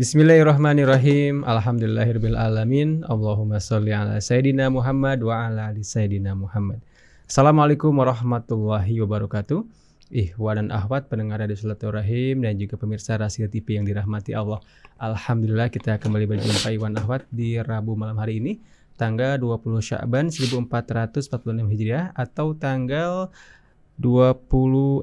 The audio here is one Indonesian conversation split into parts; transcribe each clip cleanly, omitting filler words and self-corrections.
Bismillahirrahmanirrahim. Alhamdulillahirabbil alamin. Allahumma shalli ala sayidina Muhammad wa ala ali sayidina Muhammad. Assalamualaikum warahmatullahi wabarakatuh. Ikhwan dan akhwat pendengar Radio Silaturahim dan juga pemirsa Rasil TV yang dirahmati Allah. Alhamdulillah kita kembali berjumpa Ikhwan Akhwat di Rabu malam hari ini, tanggal 20 Sya'ban 1446 Hijriah atau tanggal 19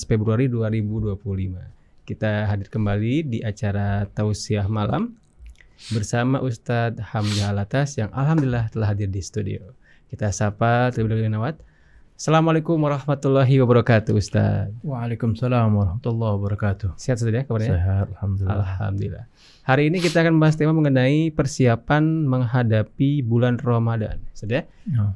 Februari 2025. Kita hadir kembali di acara Tausiah Malam bersama Ustadz Hamzah Alatas yang alhamdulillah telah hadir di studio. Kita sapa terlebih dahulu Nawat. Assalamualaikum warahmatullahi wabarakatuh Ustadz. Waalaikumsalam warahmatullahi wabarakatuh. Sehat Ustadz ya kabarnya? Sehat, alhamdulillah. Alhamdulillah. Hari ini kita akan membahas tema mengenai persiapan menghadapi bulan Ramadan. Ustadz ya?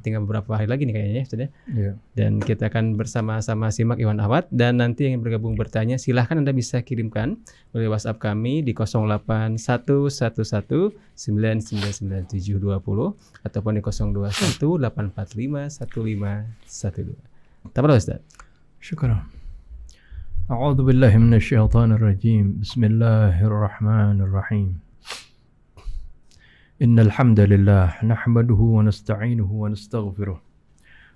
Tinggal beberapa hari lagi nih kayaknya Ustadz ya. Yeah. Dan kita akan bersama-sama simak Iwan Ahwat. Dan nanti yang bergabung bertanya silahkan Anda bisa kirimkan oleh WhatsApp kami di 081119997020 ataupun di 0218451512. Tahu Ustaz? Syukran. A'udzu billahi minasyaitonir rajim. Bismillahirrahmanirrahim. Innal hamdalillah nahmaduhu wa nasta'inuhu wa nastaghfiruh.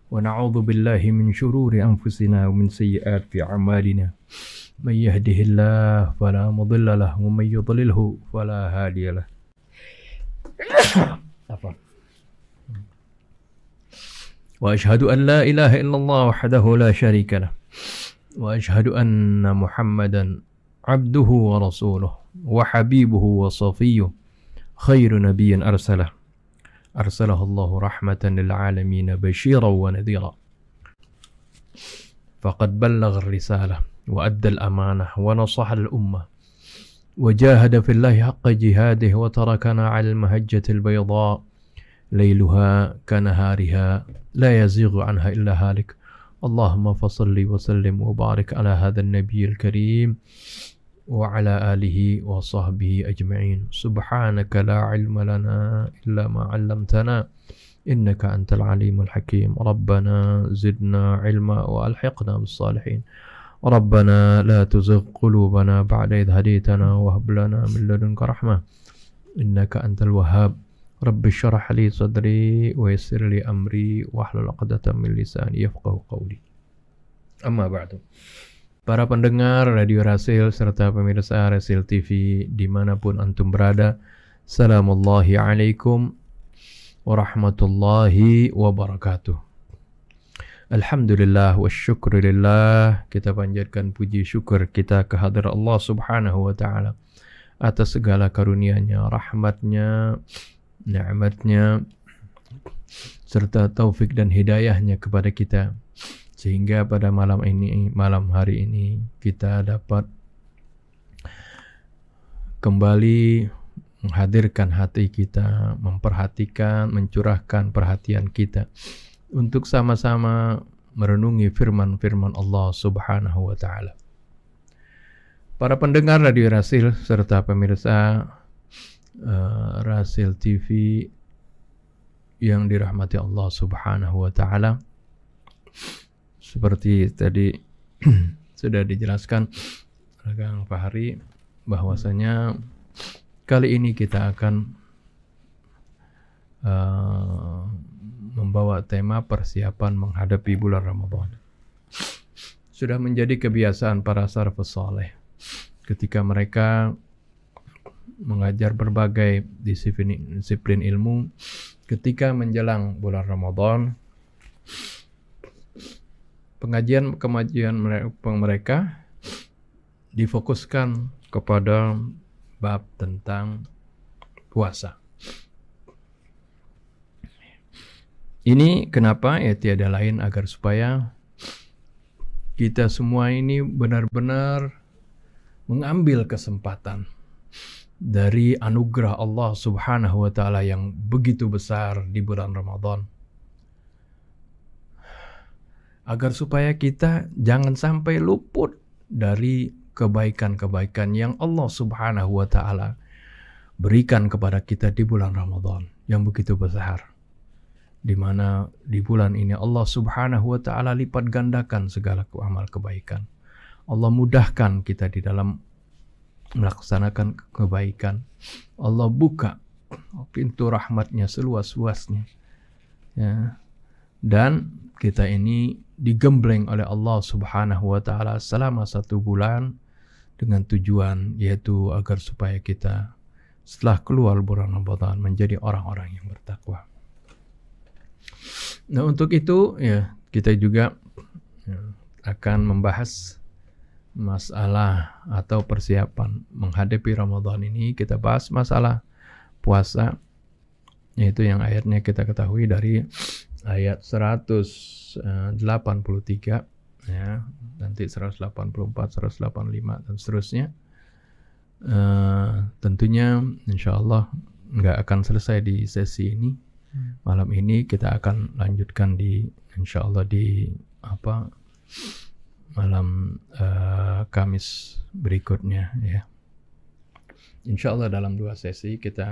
ونعوذ بالله من شرور أنفسنا ومن سيئات أعمالنا من يهده الله فلا مضل له ومن يضلله فلا هادي له وأشهد أن لا إله إلا الله وحده لا شريك له وأشهد أن محمدا عبده ورسوله وحبيبه وصفيه خير نبي أرسله الله رحمة للعالمين بشيرا ونذيرا فقد بلغ الرسالة وأدى الأمانة ونصح الأمة وجاهد في الله حق جهاده وتركنا على المهجة البيضاء ليلها كنهارها لا يزيغ عنها إلا هالك اللهم فصل وسلم وبارك على هذا النبي الكريم وعلى آله وصحبه أجمعين سبحانك لا علم لنا إلا ما علمتنا إنك أنت العليم الحكيم ربنا زدنا علما وألحقنا بالصالحين ربنا لا تزغ قلوبنا بعد إذ هديتنا وهب لنا من لدنك رحمة إنك أنت الوهاب رب اشرح لي صدري ويسر لي أمري واحلل عقدة من لساني يفقهوا قولي أما بعد. Para pendengar Radio Rasil serta pemirsa Rasil TV dimanapun antum berada, Assalamullahi alaikum warahmatullahi wabarakatuh. Alhamdulillah wa syukurillah, kita panjatkan puji syukur kita kehadirat Allah subhanahu wa ta'ala atas segala karunia-Nya, rahmat-Nya, nikmat-Nya, serta taufik dan hidayah-Nya kepada kita. Sehingga pada malam hari ini kita dapat kembali menghadirkan hati kita, memperhatikan, mencurahkan perhatian kita untuk sama-sama merenungi firman-firman Allah Subhanahu wa taala. Para pendengar Radio Rasil serta pemirsa Rasil TV yang dirahmati Allah Subhanahu wa taala, seperti tadi sudah dijelaskan oleh Kang Fahri bahwasanya kali ini kita akan membawa tema persiapan menghadapi bulan Ramadan. Sudah menjadi kebiasaan para salafus saleh ketika mereka mengajar berbagai disiplin ilmu ketika menjelang bulan Ramadan. Pengajian mereka difokuskan kepada bab tentang puasa. Ini kenapa? Ya tiada lain agar supaya kita semua ini benar-benar mengambil kesempatan dari anugerah Allah Subhanahu wa taala yang begitu besar di bulan Ramadan. Agar supaya kita jangan sampai luput dari kebaikan-kebaikan yang Allah Subhanahu wa ta'ala berikan kepada kita di bulan Ramadan yang begitu besar. Di mana di bulan ini Allah Subhanahu wa ta'ala lipat gandakan segala amal kebaikan. Allah mudahkan kita di dalam melaksanakan kebaikan. Allah buka pintu rahmatnya seluas-luasnya. Ya. Dan kita ini digembleng oleh Allah Subhanahu wa taala selama 1 bulan dengan tujuan yaitu agar supaya kita setelah keluar bulan Ramadan menjadi orang-orang yang bertakwa. Nah, untuk itu ya kita juga akan membahas masalah atau persiapan menghadapi Ramadan ini. Kita bahas masalah puasa, yaitu yang ayatnya kita ketahui dari ayat 183 ya, nanti 184, 185 dan seterusnya. Tentunya insyaallah nggak akan selesai di sesi ini. Malam ini kita akan lanjutkan di insyaallah di malam Kamis berikutnya ya. Insyaallah dalam 2 sesi kita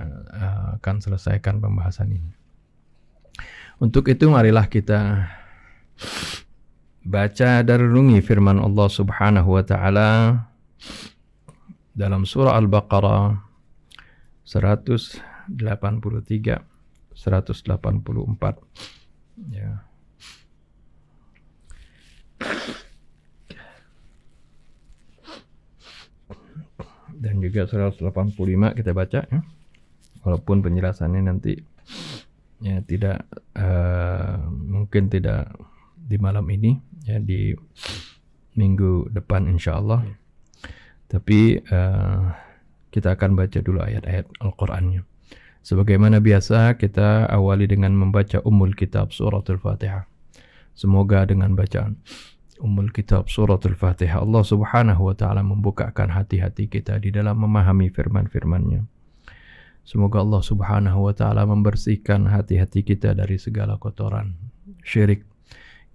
akan selesaikan pembahasan ini. Untuk itu marilah kita baca dan renungi firman Allah Subhanahu wa taala dalam surah Al-Baqarah 183 184 ya. Dan juga 185 kita baca ya. Walaupun penjelasannya nanti ya tidak mungkin tidak di malam ini ya, di minggu depan insyaallah. Tapi kita akan baca dulu ayat-ayat Al-Qur'annya. Sebagaimana biasa kita awali dengan membaca Ummul Kitab Suratul Fatihah. Semoga dengan bacaan Ummul Kitab Suratul Fatihah Allah Subhanahu wa taala membukakan hati-hati kita di dalam memahami firman-firman-Nya. Semoga Allah Subhanahu wa taala membersihkan hati-hati kita dari segala kotoran, syirik,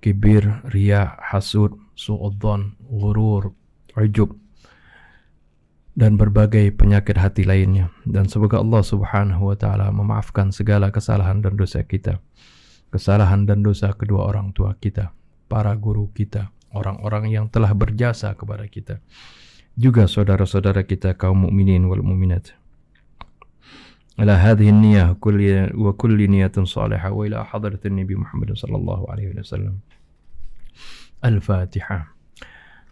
kibir, riya, hasud, su'udzon, ghurur, ujub dan berbagai penyakit hati lainnya. Dan semoga Allah Subhanahu wa taala memaafkan segala kesalahan dan dosa kita. Kesalahan dan dosa kedua orang tua kita, para guru kita, orang-orang yang telah berjasa kepada kita, juga saudara-saudara kita kaum mukminin wal mukminat. Ala hadhihi an-niyyah wa kulli niyatin salihah wa ila hadratin Nabi Muhammad sallallahu alaihi wasallam. Al-Fatihah.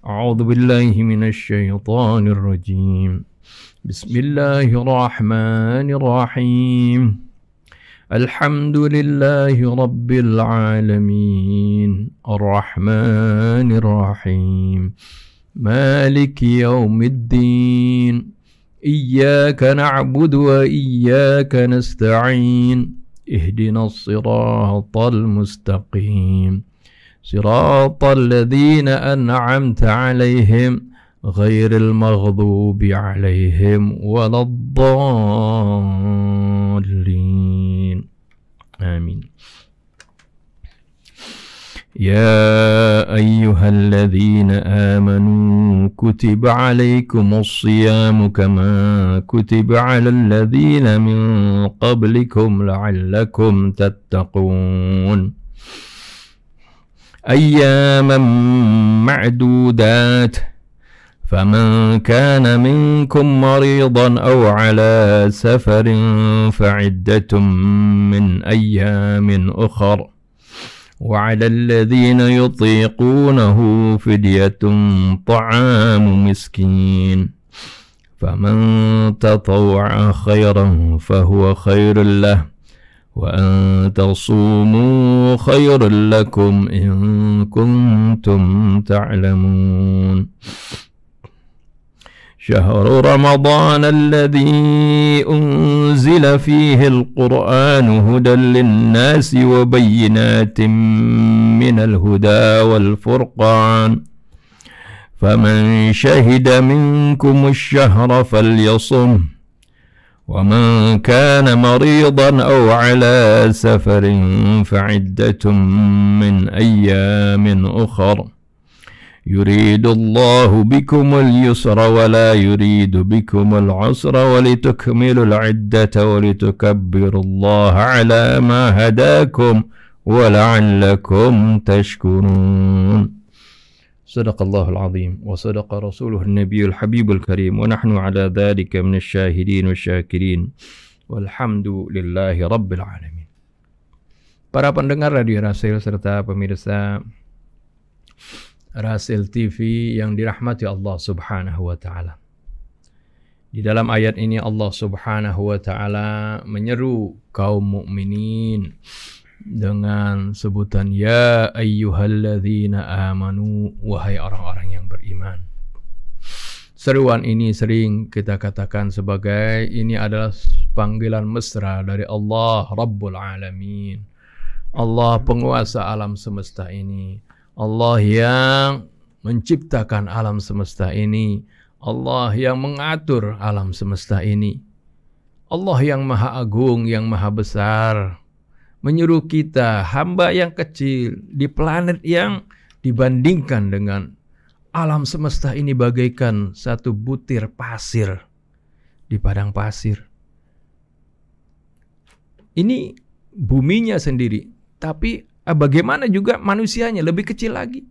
A'udzu billahi minasy syaithanir rajim. Bismillahirrahmanirrahim. Alhamdulillahi rabbil alamin. Ar-Rahmanir Rahim. Maliki yaumiddin. Iyyaka na'budu wa iyyaka nasta'in. Ihdinas siratal mustaqim. Siratal ladzina an'amta 'alaihim ghairil maghdubi 'alaihim waladdallin. Amin. يا أيها الذين آمنوا كتب عليكم الصيام كما كتب على الذين من قبلكم لعلكم تتقون أياما معدودات فمن كان منكم مريضا أو على سفر فعدة من أيام أخر وعلى الذين يطيقونه فدية طعام مسكين فمن تطوع خيرا فهو خير له وأن تصوموا خير لكم إن كنتم تعلمون شهر رمضان الذي أنزل فيه القرآن هدى للناس وبينات من الهدى والفرقان فمن شهد منكم الشهر فليصم ومن كان مريضا أو على سفر فعدة من أيام أخر يريد الله بكم اليسر ولا يريد بكم العسر ولتكملوا العدة ولتكبروا الله على ما هداكم ولعلكم تشكرون Sadaqallahul azim wa sadaqa rasuluhun nabiyul habibul karim wa nahnu ala dhalika minasy syahidin wasyakirin walhamdulillahi rabbil alamin. Para pendengar Radio Rasil serta pemirsa Rasil TV yang dirahmati Allah Subhanahu wa taala. Di dalam ayat ini Allah Subhanahu wa taala menyeru kaum mukminin dengan sebutan ya ayyuhalladzina amanu, wahai orang-orang yang beriman. Seruan ini sering kita katakan sebagai ini adalah panggilan mesra dari Allah Rabbul Alamin, Allah penguasa alam semesta ini, Allah yang menciptakan alam semesta ini, Allah yang mengatur alam semesta ini, Allah yang maha agung, yang maha besar, menyuruh kita, hamba yang kecil di planet yang dibandingkan dengan alam semesta ini bagaikan satu butir pasir di padang pasir. Ini buminya sendiri, tapi bagaimana juga manusianya lebih kecil lagi.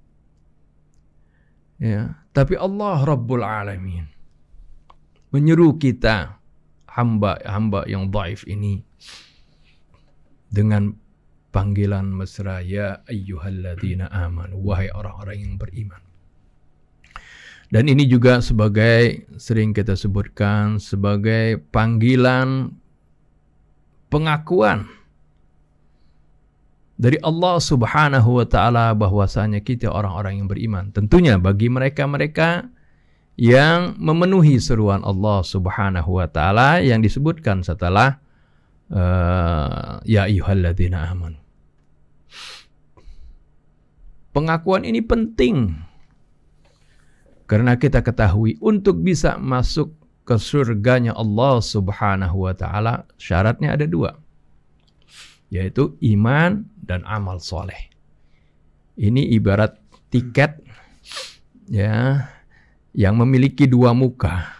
Ya, tapi Allah Rabbul Alamin menyuruh kita, hamba-hamba yang dhaif ini, dengan panggilan mesra ya ayyuhalladzina amanu, wahai orang-orang yang beriman. Dan ini juga sebagai, sering kita sebutkan sebagai panggilan pengakuan dari Allah Subhanahu wa taala bahwasanya kita orang-orang yang beriman. Tentunya bagi mereka-mereka yang memenuhi seruan Allah Subhanahu wa taala yang disebutkan setelah ya ayyuhalladzina amanu. Pengakuan ini penting karena kita ketahui untuk bisa masuk ke surganya Allah Subhanahu wa taala syaratnya ada dua, yaitu iman dan amal soleh. Ini ibarat tiket ya yang memiliki dua muka.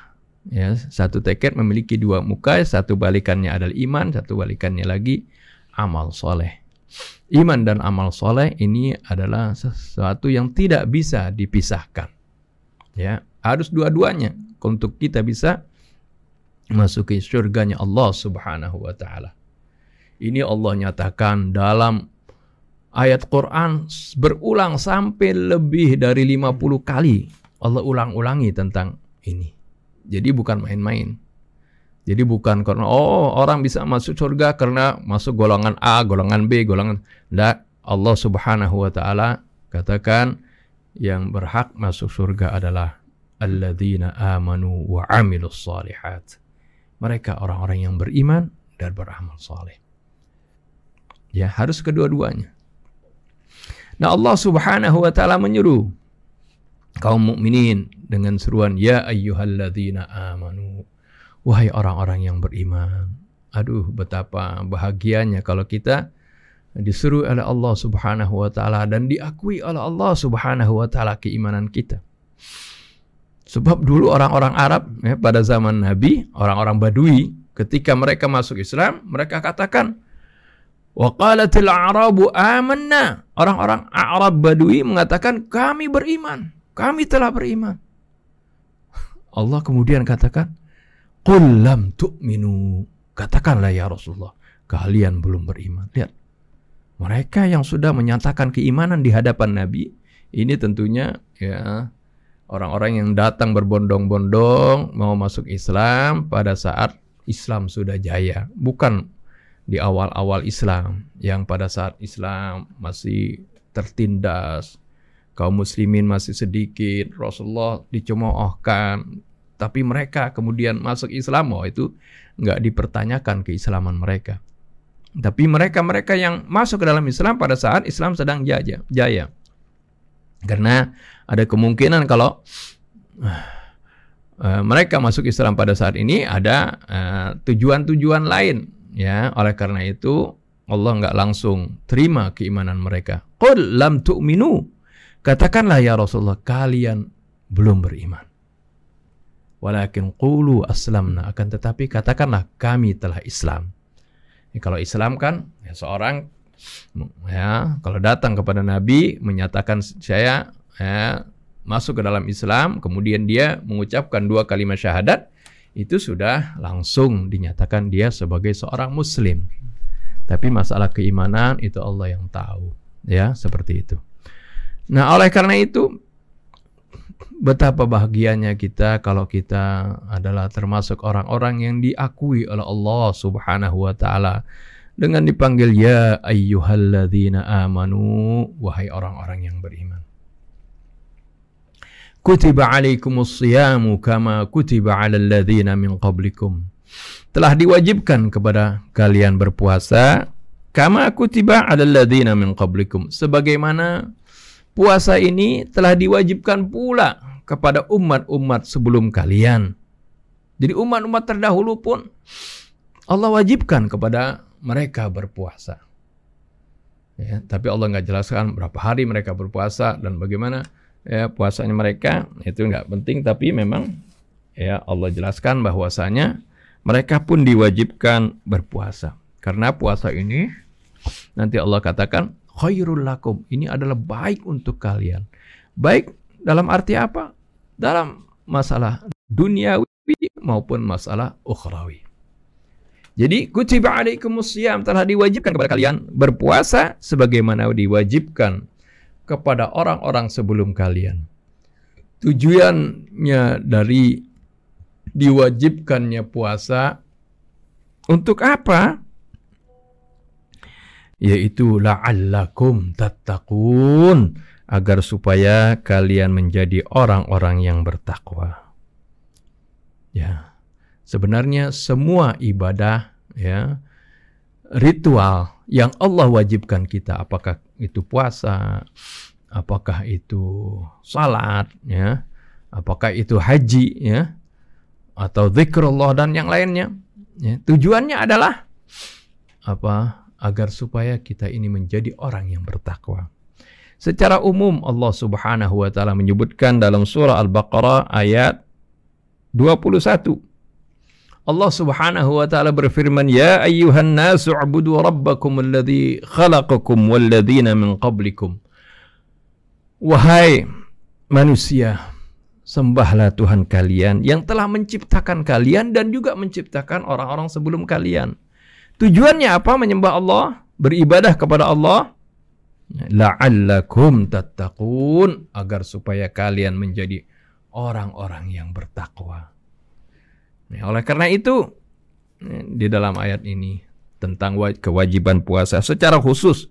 Ya, satu tiket memiliki dua muka, satu balikannya adalah iman, satu balikannya lagi amal soleh. Iman dan amal soleh ini adalah sesuatu yang tidak bisa dipisahkan. Ya, harus dua-duanya untuk kita bisa masuki surganya Allah Subhanahu wa taala. Ini Allah nyatakan dalam ayat Quran berulang sampai lebih dari 50 kali. Allah ulang-ulangi tentang ini. Jadi bukan main-main. Jadi bukan karena orang bisa masuk surga karena masuk golongan A, golongan B, golongan. Tidak. Allah Subhanahu wa taala katakan yang berhak masuk surga adalah alladzina amanu wa amilus shalihat. Mereka orang-orang yang beriman dan beramal saleh. Ya, harus kedua-duanya. Nah, Allah Subhanahu wa taala menyuruh kaum mukminin dengan seruan ya ayyuhalladzina amanu, wahai orang-orang yang beriman. Aduh, betapa bahagianya kalau kita disuruh oleh Allah Subhanahu wa taala dan diakui oleh Allah Subhanahu wa taala keimanan kita. Sebab dulu orang-orang Arab ya, pada zaman Nabi, orang-orang Badui ketika mereka masuk Islam, mereka katakan wa qalatil a'rabu amanna. Orang-orang Arab Badui mengatakan kami beriman. Kami telah beriman. Allah kemudian katakan, qul lam tu'minu. Katakanlah ya Rasulullah, kalian belum beriman. Lihat, mereka yang sudah menyatakan keimanan di hadapan Nabi, ini tentunya ya orang-orang yang datang berbondong-bondong mau masuk Islam pada saat Islam sudah jaya. Bukan di awal-awal Islam, yang pada saat Islam masih tertindas, kaum muslimin masih sedikit, Rasulullah dicemoohkan, tapi mereka kemudian masuk Islam, itu nggak dipertanyakan keislaman mereka. Tapi mereka-mereka yang masuk ke dalam Islam pada saat Islam sedang jaya. Karena ada kemungkinan kalau mereka masuk Islam pada saat ini ada tujuan-tujuan lain, ya. Oleh karena itu Allah nggak langsung terima keimanan mereka. Qul lam tu'minu. Katakanlah ya Rasulullah, kalian belum beriman. Walakin qulu aslamna, akan tetapi katakanlah kami telah Islam. Ya, kalau Islam kan ya seorang ya kalau datang kepada Nabi menyatakan saya masuk ke dalam Islam, kemudian dia mengucapkan 2 kalimat syahadat, itu sudah langsung dinyatakan dia sebagai seorang muslim. Tapi masalah keimanan itu Allah yang tahu, ya, seperti itu. Nah, oleh karena itu betapa bahagianya kita kalau kita adalah termasuk orang-orang yang diakui oleh Allah Subhanahu wa taala dengan dipanggil ya ayyuhalladzina amanu, wahai orang-orang yang beriman. Kutiba alaikumus siyamu kama kutiba alal ladzina min qablikum. Telah diwajibkan kepada kalian berpuasa kama kutiba alal ladzina min qablikum, sebagaimana puasa ini telah diwajibkan pula kepada umat-umat sebelum kalian. Jadi umat-umat terdahulu pun Allah wajibkan kepada mereka berpuasa. Ya, tapi Allah nggak jelaskan berapa hari mereka berpuasa dan bagaimana ya puasanya mereka, itu nggak penting, tapi memang ya Allah jelaskan bahwasanya mereka pun diwajibkan berpuasa. Karena puasa ini nanti Allah katakan khairul lakum, ini adalah baik untuk kalian. Baik dalam arti apa? Dalam masalah duniawi maupun masalah ukhrawi. Jadi kutiba alaikumus syiyam, telah diwajibkan kepada kalian berpuasa sebagaimana diwajibkan kepada orang-orang sebelum kalian. Tujuannya dari diwajibkannya puasa untuk apa? Yaitu la'allakum tattaqun, agar supaya kalian menjadi orang-orang yang bertakwa. Ya. Sebenarnya semua ibadah, ya, ritual yang Allah wajibkan kita, apakah itu puasa, apakah itu salat, ya, apakah itu haji, ya, atau zikrullah dan yang lainnya, ya, tujuannya adalah apa? Agar supaya kita ini menjadi orang yang bertakwa. Secara umum Allah Subhanahu wa taala menyebutkan dalam surah Al-Baqarah ayat 21. Allah Subhanahu wa taala berfirman, "Ya ayyuhan nasu ubudu rabbakum alladzi khalaqakum walladzina min qablikum." Wahai manusia, sembahlah Tuhan kalian yang telah menciptakan kalian dan juga menciptakan orang-orang sebelum kalian. Tujuannya apa menyembah Allah, beribadah kepada Allah? La'allakum tattaqun, agar supaya kalian menjadi orang-orang yang bertakwa. Oleh karena itu, di dalam ayat ini tentang kewajiban puasa secara khusus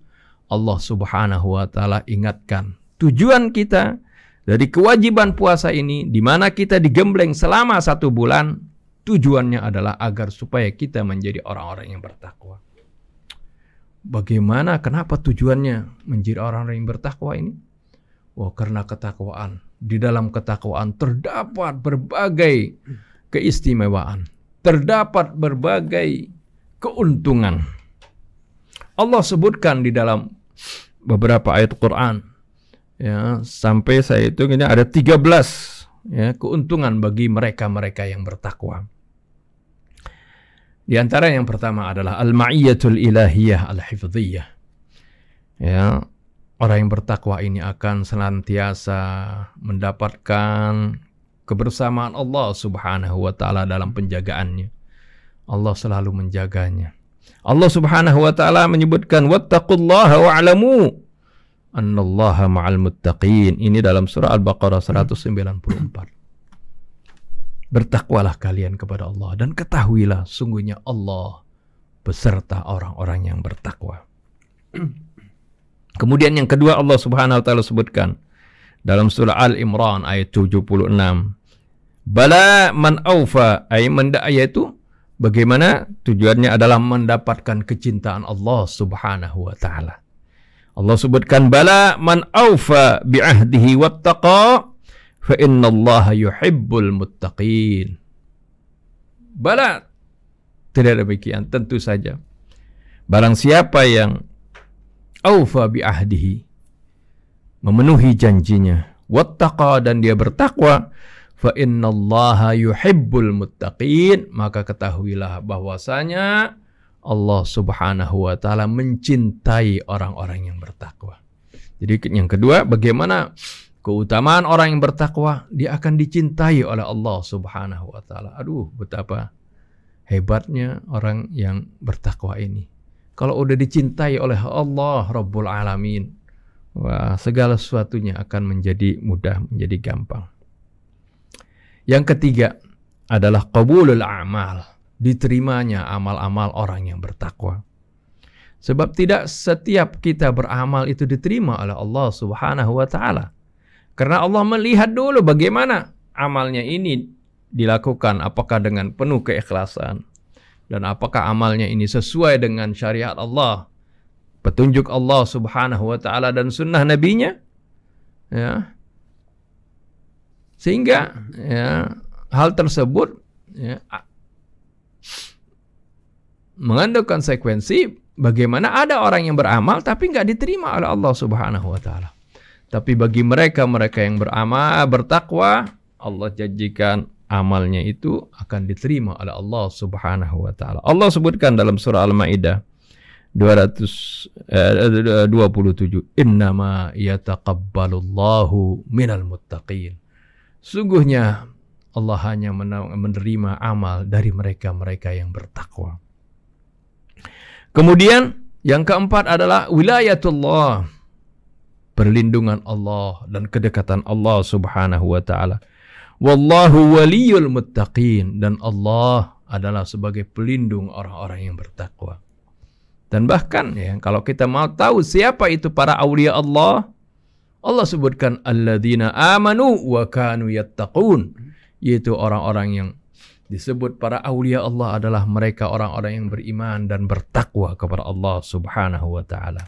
Allah Subhanahu wa taala ingatkan tujuan kita dari kewajiban puasa ini, di mana kita digembleng selama 1 bulan, tujuannya adalah agar supaya kita menjadi orang-orang yang bertakwa. Bagaimana, kenapa tujuannya menjadi orang-orang yang bertakwa ini? Oh, karena ketakwaan. Di dalam ketakwaan terdapat berbagai keistimewaan, terdapat berbagai keuntungan. Allah sebutkan di dalam beberapa ayat Quran, ya, sampai saya hitung ini ada 13 ya, keuntungan bagi mereka-mereka yang bertakwa. Di antara yang pertama adalah al-ma'iyyatul ilahiyah al-hifdhiyah. Ya, orang yang bertakwa ini akan senantiasa mendapatkan kebersamaan Allah Subhanahu wa taala dalam penjagaannya. Allah selalu menjaganya. Allah Subhanahu wa taala menyebutkan wattaqullaha wa'lamu annallaha ma'al muttaqin. Ini dalam surah Al-Baqarah 194. Bertakwalah kalian kepada Allah dan ketahuilah sungguhnya Allah beserta orang-orang yang bertakwa. Kemudian yang kedua Allah Subhanahu wa taala sebutkan dalam surah Al-Imran ayat 76. Bala man aufa, yaitu bagaimana tujuannya adalah mendapatkan kecintaan Allah Subhanahu wa taala. Allah sebutkan bala man aufa bi'ahdihi wattaqa fa innallaha yuhibbul muttaqin. Bala, tidak demikian, tentu saja. Barang siapa yang aufa bi'ahdihi, memenuhi janjinya, wattaqa, dan dia bertakwa, fa innallaha yuhibbul muttaqin, maka ketahuilah bahwasanya Allah Subhanahu wa taala mencintai orang-orang yang bertakwa. Jadi yang kedua, bagaimana keutamaan orang yang bertakwa, dia akan dicintai oleh Allah Subhanahu wa taala. Aduh, betapa hebatnya orang yang bertakwa ini. Kalau udah dicintai oleh Allah Rabbul Alamin, wah, segala sesuatunya akan menjadi mudah, menjadi gampang. Yang ketiga adalah qabulul a'mal, diterimanya amal-amal orang yang bertakwa. Sebab tidak setiap kita beramal itu diterima oleh Allah Subhanahu wa taala. Karena Allah melihat dulu bagaimana amalnya ini dilakukan, apakah dengan penuh keikhlasan, dan apakah amalnya ini sesuai dengan syariat Allah, petunjuk Allah Subhanahu wa taala dan sunnah nabinya, ya. Sehingga ya, hal tersebut ya, mengandung konsekuensi bagaimana ada orang yang beramal tapi nggak diterima oleh Allah Subhanahu wa taala. Tapi bagi mereka yang beramal, bertakwa, Allah janjikan amalnya itu akan diterima oleh Allah Subhanahu wa taala. Allah sebutkan dalam surah Al-Maidah 227, innama yataqabbalullahu minal muttaqin. Sungguhnya Allah hanya menerima amal dari mereka yang bertakwa. Kemudian yang keempat adalah wilayatullah, perlindungan Allah dan kedekatan Allah Subhanahu wa taala. Wallahu waliyul muttaqin, dan Allah adalah sebagai pelindung orang-orang yang bertakwa. Dan bahkan ya, kalau kita mau tahu siapa itu para aulia Allah, Allah sebutkan alladzina amanu wa kanu yattaqun, yaitu orang-orang yang disebut para aulia Allah adalah mereka orang-orang yang beriman dan bertakwa kepada Allah Subhanahu wa taala.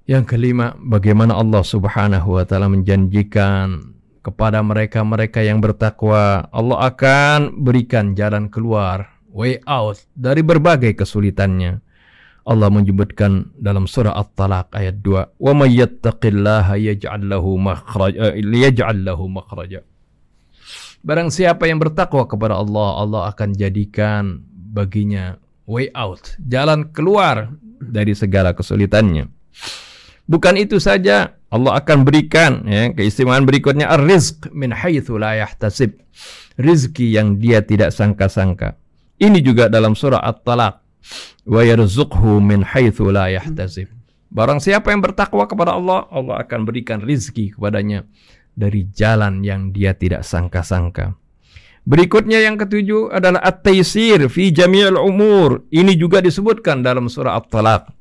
Yang kelima, bagaimana Allah Subhanahu wa taala menjanjikan kepada mereka yang bertakwa, Allah akan berikan jalan keluar, way out dari berbagai kesulitannya. Allah menyebutkan dalam surah At-Talaq ayat 2, "Wa may yattaqillaha yaj'al lahu makhraja." Barang siapa yang bertakwa kepada Allah, Allah akan jadikan baginya way out, jalan keluar dari segala kesulitannya. Bukan itu saja, Allah akan berikan ya, keistimewaan berikutnya, ar-rizq min haitsu la yahtasib, rizki yang dia tidak sangka-sangka. Ini juga dalam surah At-Talaq, wa yarzuqhu min haitsu la yahtasib. Barang siapa yang bertakwa kepada Allah, Allah akan berikan rizki kepadanya dari jalan yang dia tidak sangka-sangka. Berikutnya yang ketujuh adalah at-taysir fi jami'il umur. Ini juga disebutkan dalam surah At-Talaq.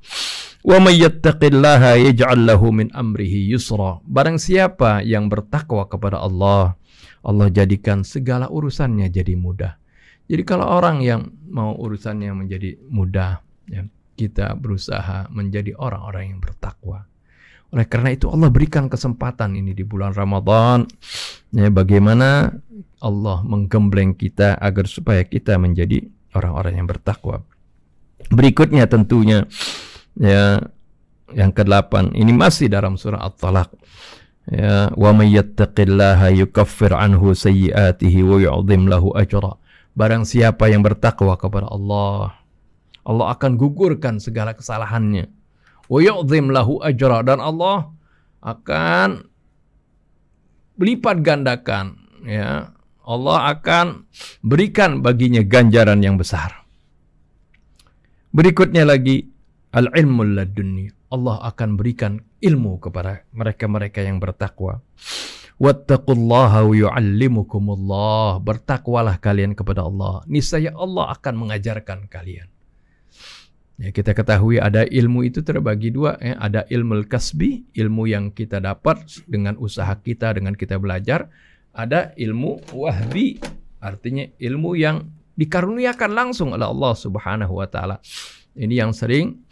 Wa may yattaqillaha yaj'al lahu min amrihi yusra. Barang siapa yang bertakwa kepada Allah, Allah jadikan segala urusannya jadi mudah. Jadi kalau orang yang mau urusannya menjadi mudah, ya, kita berusaha menjadi orang-orang yang bertakwa. Oleh karena itu Allah berikan kesempatan ini di bulan Ramadan, ya, bagaimana Allah menggembleng kita agar supaya kita menjadi orang-orang yang bertakwa. Berikutnya tentunya ya, yang ke-8 ini masih dalam surah At-Talaq. Ya, wa may yattaqillaha yukaffir anhu sayyi'atihi wa yu'dhim lahu ajra. Barang siapa yang bertakwa kepada Allah, Allah akan gugurkan segala kesalahannya. Wa yu'dhim lahu ajra, dan Allah akan melipat gandakan, ya. Allah akan berikan baginya ganjaran yang besar. Berikutnya lagi al-ilmul ladunni. Allah akan berikan ilmu kepada mereka yang bertakwa. Wattaqullaha wa yu'allimukumullah. Bertakwalah kalian kepada Allah, niscaya Allah akan mengajarkan kalian. Ya, kita ketahui ada ilmu itu terbagi dua, ya. Ada ilmu kasbi, ilmu yang kita dapat dengan usaha kita, dengan kita belajar. Ada ilmu wahbi, artinya ilmu yang dikaruniakan langsung oleh Allah Subhanahu wa taala. Ini yang sering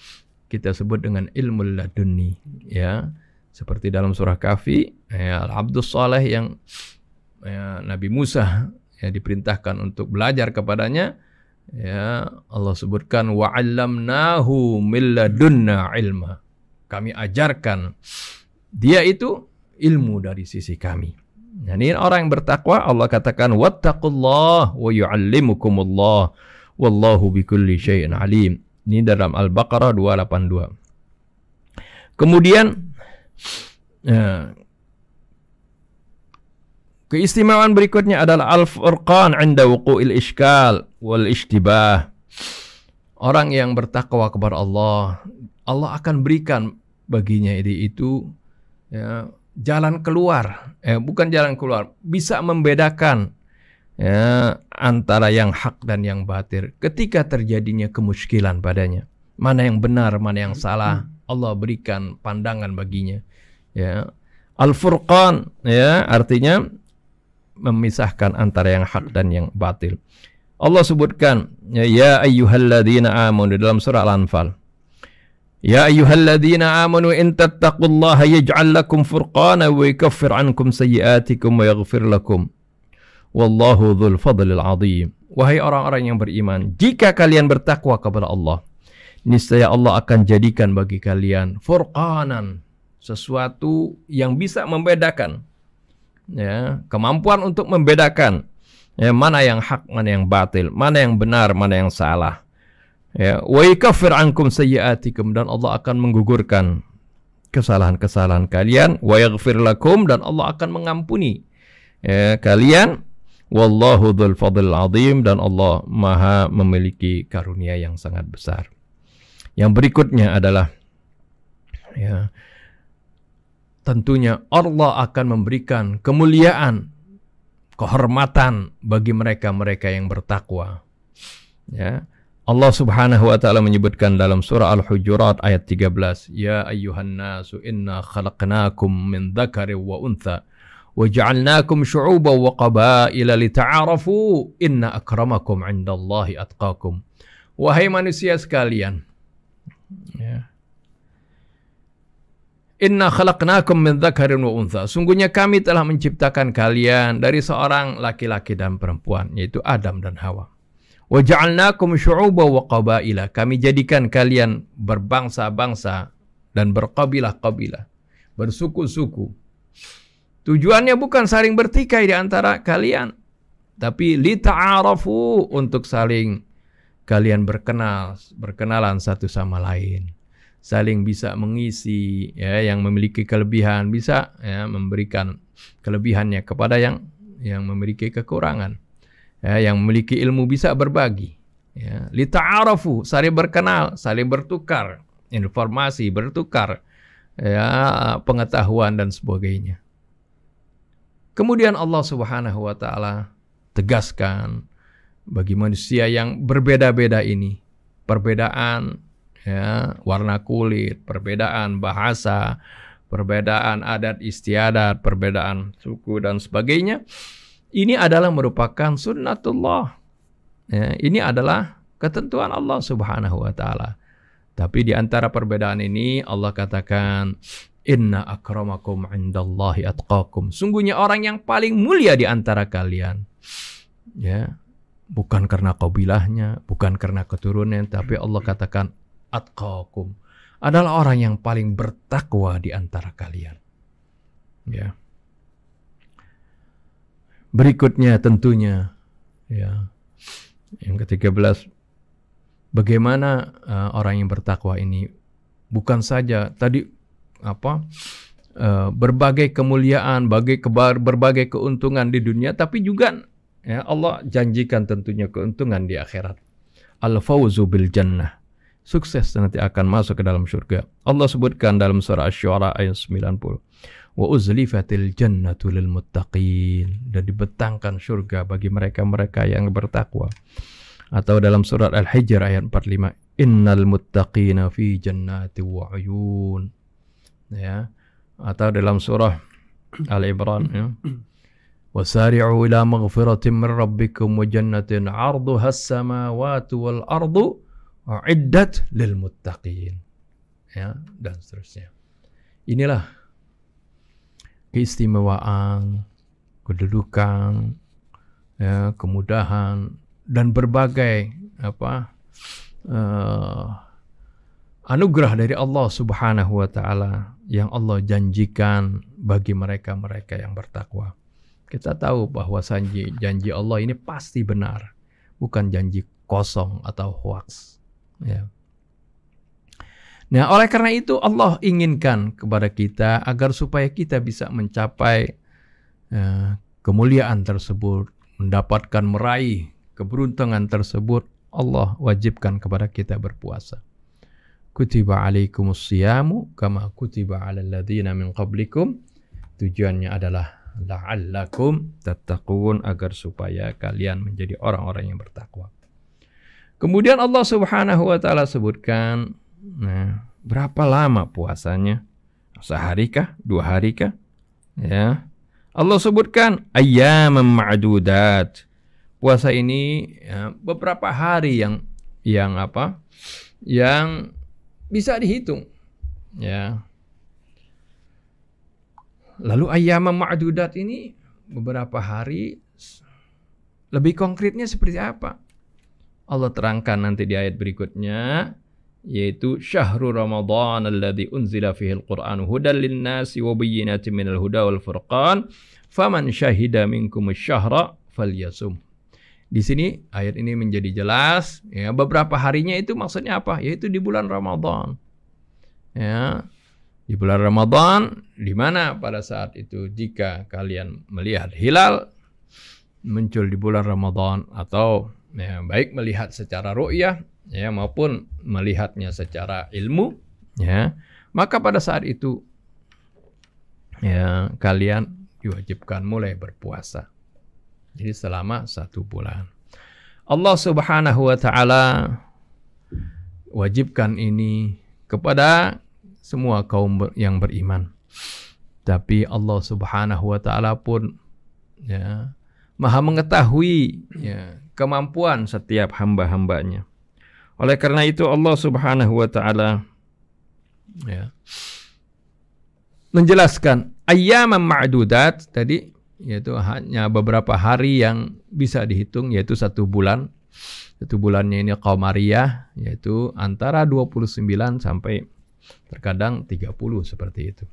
kita sebut dengan ilmu laduni, ya. Seperti dalam surah Kahfi, ya, Al-Abdus Saleh yang ya, Nabi Musa ya, diperintahkan untuk belajar kepadanya, ya, Allah sebutkan wa 'allamnahu min ladunna ilma. Kami ajarkan dia itu ilmu dari sisi kami. Nah, ini orang yang bertakwa, Allah katakan wattaqullah wa yu'allimukumullah wallahu bikulli syai'in alim. Ini dalam Al-Baqarah 282. Kemudian Keistimewaan berikutnya adalah al-furqan 'inda wuqu'il iskal wal ishtibah. Orang yang bertakwa kepada Allah, Allah akan berikan baginya itu ya, jalan keluar, bukan jalan keluar, bisa membedakan ya, antara yang hak dan yang batil. Ketika terjadinya kemuskilan padanya, mana yang benar, mana yang salah, Allah berikan pandangan baginya. Ya, al-furqan ya artinya memisahkan antara yang hak dan yang batil. Allah sebutkan ya ayyuhalladzina amanu dalam surah Al-Anfal. Ya ayyuhalladzina amanu in tattaqullaha yaj'al lakum furqana wa yukaffir 'ankum sayyi'atikum wa yaghfir lakum. Wallahu dzul fadlil 'adzim. Wahai orang-orang yang beriman, jika kalian bertakwa kepada Allah, niscaya Allah akan jadikan bagi kalian furqanan, sesuatu yang bisa membedakan. Ya, kemampuan untuk membedakan ya, mana yang hak, mana yang batil, mana yang benar, mana yang salah. Ya, wa yukaffir ankum sayyi'atikum, dan Allah akan menggugurkan kesalahan-kesalahan kalian, wa yaghfir lakum, dan Allah akan mengampuni ya, kalian. Wallahu dzul fadlil 'adzim, dan Allah Maha memiliki karunia yang sangat besar. Yang berikutnya adalah ya, tentunya Allah akan memberikan kemuliaan, kehormatan bagi mereka-mereka yang bertakwa. Ya. Allah Subhanahu wa taala menyebutkan dalam surah Al-Hujurat ayat 13, ya ayyuhan nasu inna khalaqnakum min dzakari wa untha wa ja'alnakum syu'uban wa qabaila lita'arafu inna akramakum 'indallahi atqakum. Wahai manusia sekalian, ya, inna khalaqnakum min dzakarin wa untha. Sungguhnya kami telah menciptakan kalian dari seorang laki-laki dan perempuan, yaitu Adam dan Hawa. Wa ja'alnakum syu'uban wa qabaila. Kami jadikan kalian berbangsa-bangsa dan berkabilah-kabilah, bersuku-suku. Tujuannya bukan saling bertikai di antara kalian, tapi lita'arafu, untuk saling kalian berkenalan satu sama lain. Saling bisa mengisi ya, yang memiliki kelebihan bisa ya, memberikan kelebihannya kepada yang memiliki kekurangan. Ya, yang memiliki ilmu bisa berbagi. Ya, lita'arafu, saling berkenal, saling bertukar informasi, bertukar ya, pengetahuan dan sebagainya. Kemudian Allah Subhanahu wa taala tegaskan bagi manusia yang berbeda-beda ini, perbedaan ya, warna kulit, perbedaan bahasa, perbedaan adat istiadat, perbedaan suku dan sebagainya. Ini adalah merupakan sunnatullah. Ya, ini adalah ketentuan Allah Subhanahu wa taala. Tapi di antara perbedaan ini Allah katakan inna akramakum 'indallahi atqakum. Sungguhnya orang yang paling mulia di antara kalian. Ya, bukan karena kabilahnya, bukan karena keturunan, tapi Allah katakan atqakum, adalah orang yang paling bertakwa di antara kalian. Ya. Berikutnya tentunya ya, yang ke-13, bagaimana orang yang bertakwa ini bukan saja tadi berbagai kemuliaan, berbagai keuntungan di dunia, tapi juga ya, Allah janjikan tentunya keuntungan di akhirat. Al-fawzu bil jannah, sukses nanti akan masuk ke dalam surga. Allah sebutkan dalam surah Asy-Syu'ara ayat 90. Wa uzlifatil jannatu lil muttaqin, dan dibentangkan surga bagi mereka-mereka yang bertakwa. Atau dalam surat Al-Hijr ayat 45, innal muttaqina fi jannati wa uyun. Ya. Atau dalam surah Al-Imran ya. Wasari'u ila maghfiratin min rabbikum wa jannatin 'arduha as-samawati wal ardu u'iddat lil muttaqin. Ya, dan seterusnya. Inilah keistimewaan, kedudukan, ya, kemudahan dan berbagai anugerah dari Allah Subhanahu wa taala yang Allah janjikan bagi mereka-mereka yang bertakwa. Kita tahu bahwa janji Allah ini pasti benar, bukan janji kosong atau hoax. Ya. Nah, oleh karena itu Allah inginkan kepada kita agar supaya kita bisa mencapai kemuliaan tersebut, mendapatkan meraih keberuntungan tersebut, Allah wajibkan kepada kita berpuasa. Kutiba alaikumus siyamu kama kutiba alal ladzina min qablikum. Tujuannya adalah la'allakum tattaqun, agar supaya kalian menjadi orang-orang yang bertakwa. Kemudian Allah Subhanahu wa taala sebutkan, berapa lama puasanya? Sehari kah? 2 hari kah? Ya. Allah sebutkan ayyaman ma'dudat. Puasa ini beberapa hari yang bisa dihitung. Ya. Lalu ayyaman ma'dudat ini beberapa hari, lebih konkretnya seperti apa? Allah terangkan nanti di ayat berikutnya, yaitu syahrul ramadhan alladzi unzila fihi al-Qur'anu hudal lin-nasi wa bayyinatin minal huda wal furqan faman syahida minkumus syahra falyasum. Di sini ayat ini menjadi jelas, ya, beberapa harinya itu maksudnya apa? Yaitu di bulan Ramadan. Ya, di bulan Ramadan, di mana pada saat itu jika kalian melihat hilal muncul di bulan Ramadan, atau ya, baik melihat secara ru'yah, ya, maupun melihatnya secara ilmu, ya, maka pada saat itu ya kalian diwajibkan mulai berpuasa. Jadi selama 1 bulan. Allah Subhanahu wa taala wajibkan ini kepada semua kaum yang beriman. Tapi Allah Subhanahu wa taala pun ya Maha mengetahui ya kemampuan setiap hamba-hambanya. Oleh karena itu Allah Subhanahu wa taala ya menjelaskan ayyaman ma'dudat tadi, yaitu hanya beberapa hari yang bisa dihitung, yaitu 1 bulan. 1 bulannya ini qamariyah, yaitu antara 29 sampai terkadang 30 seperti itu.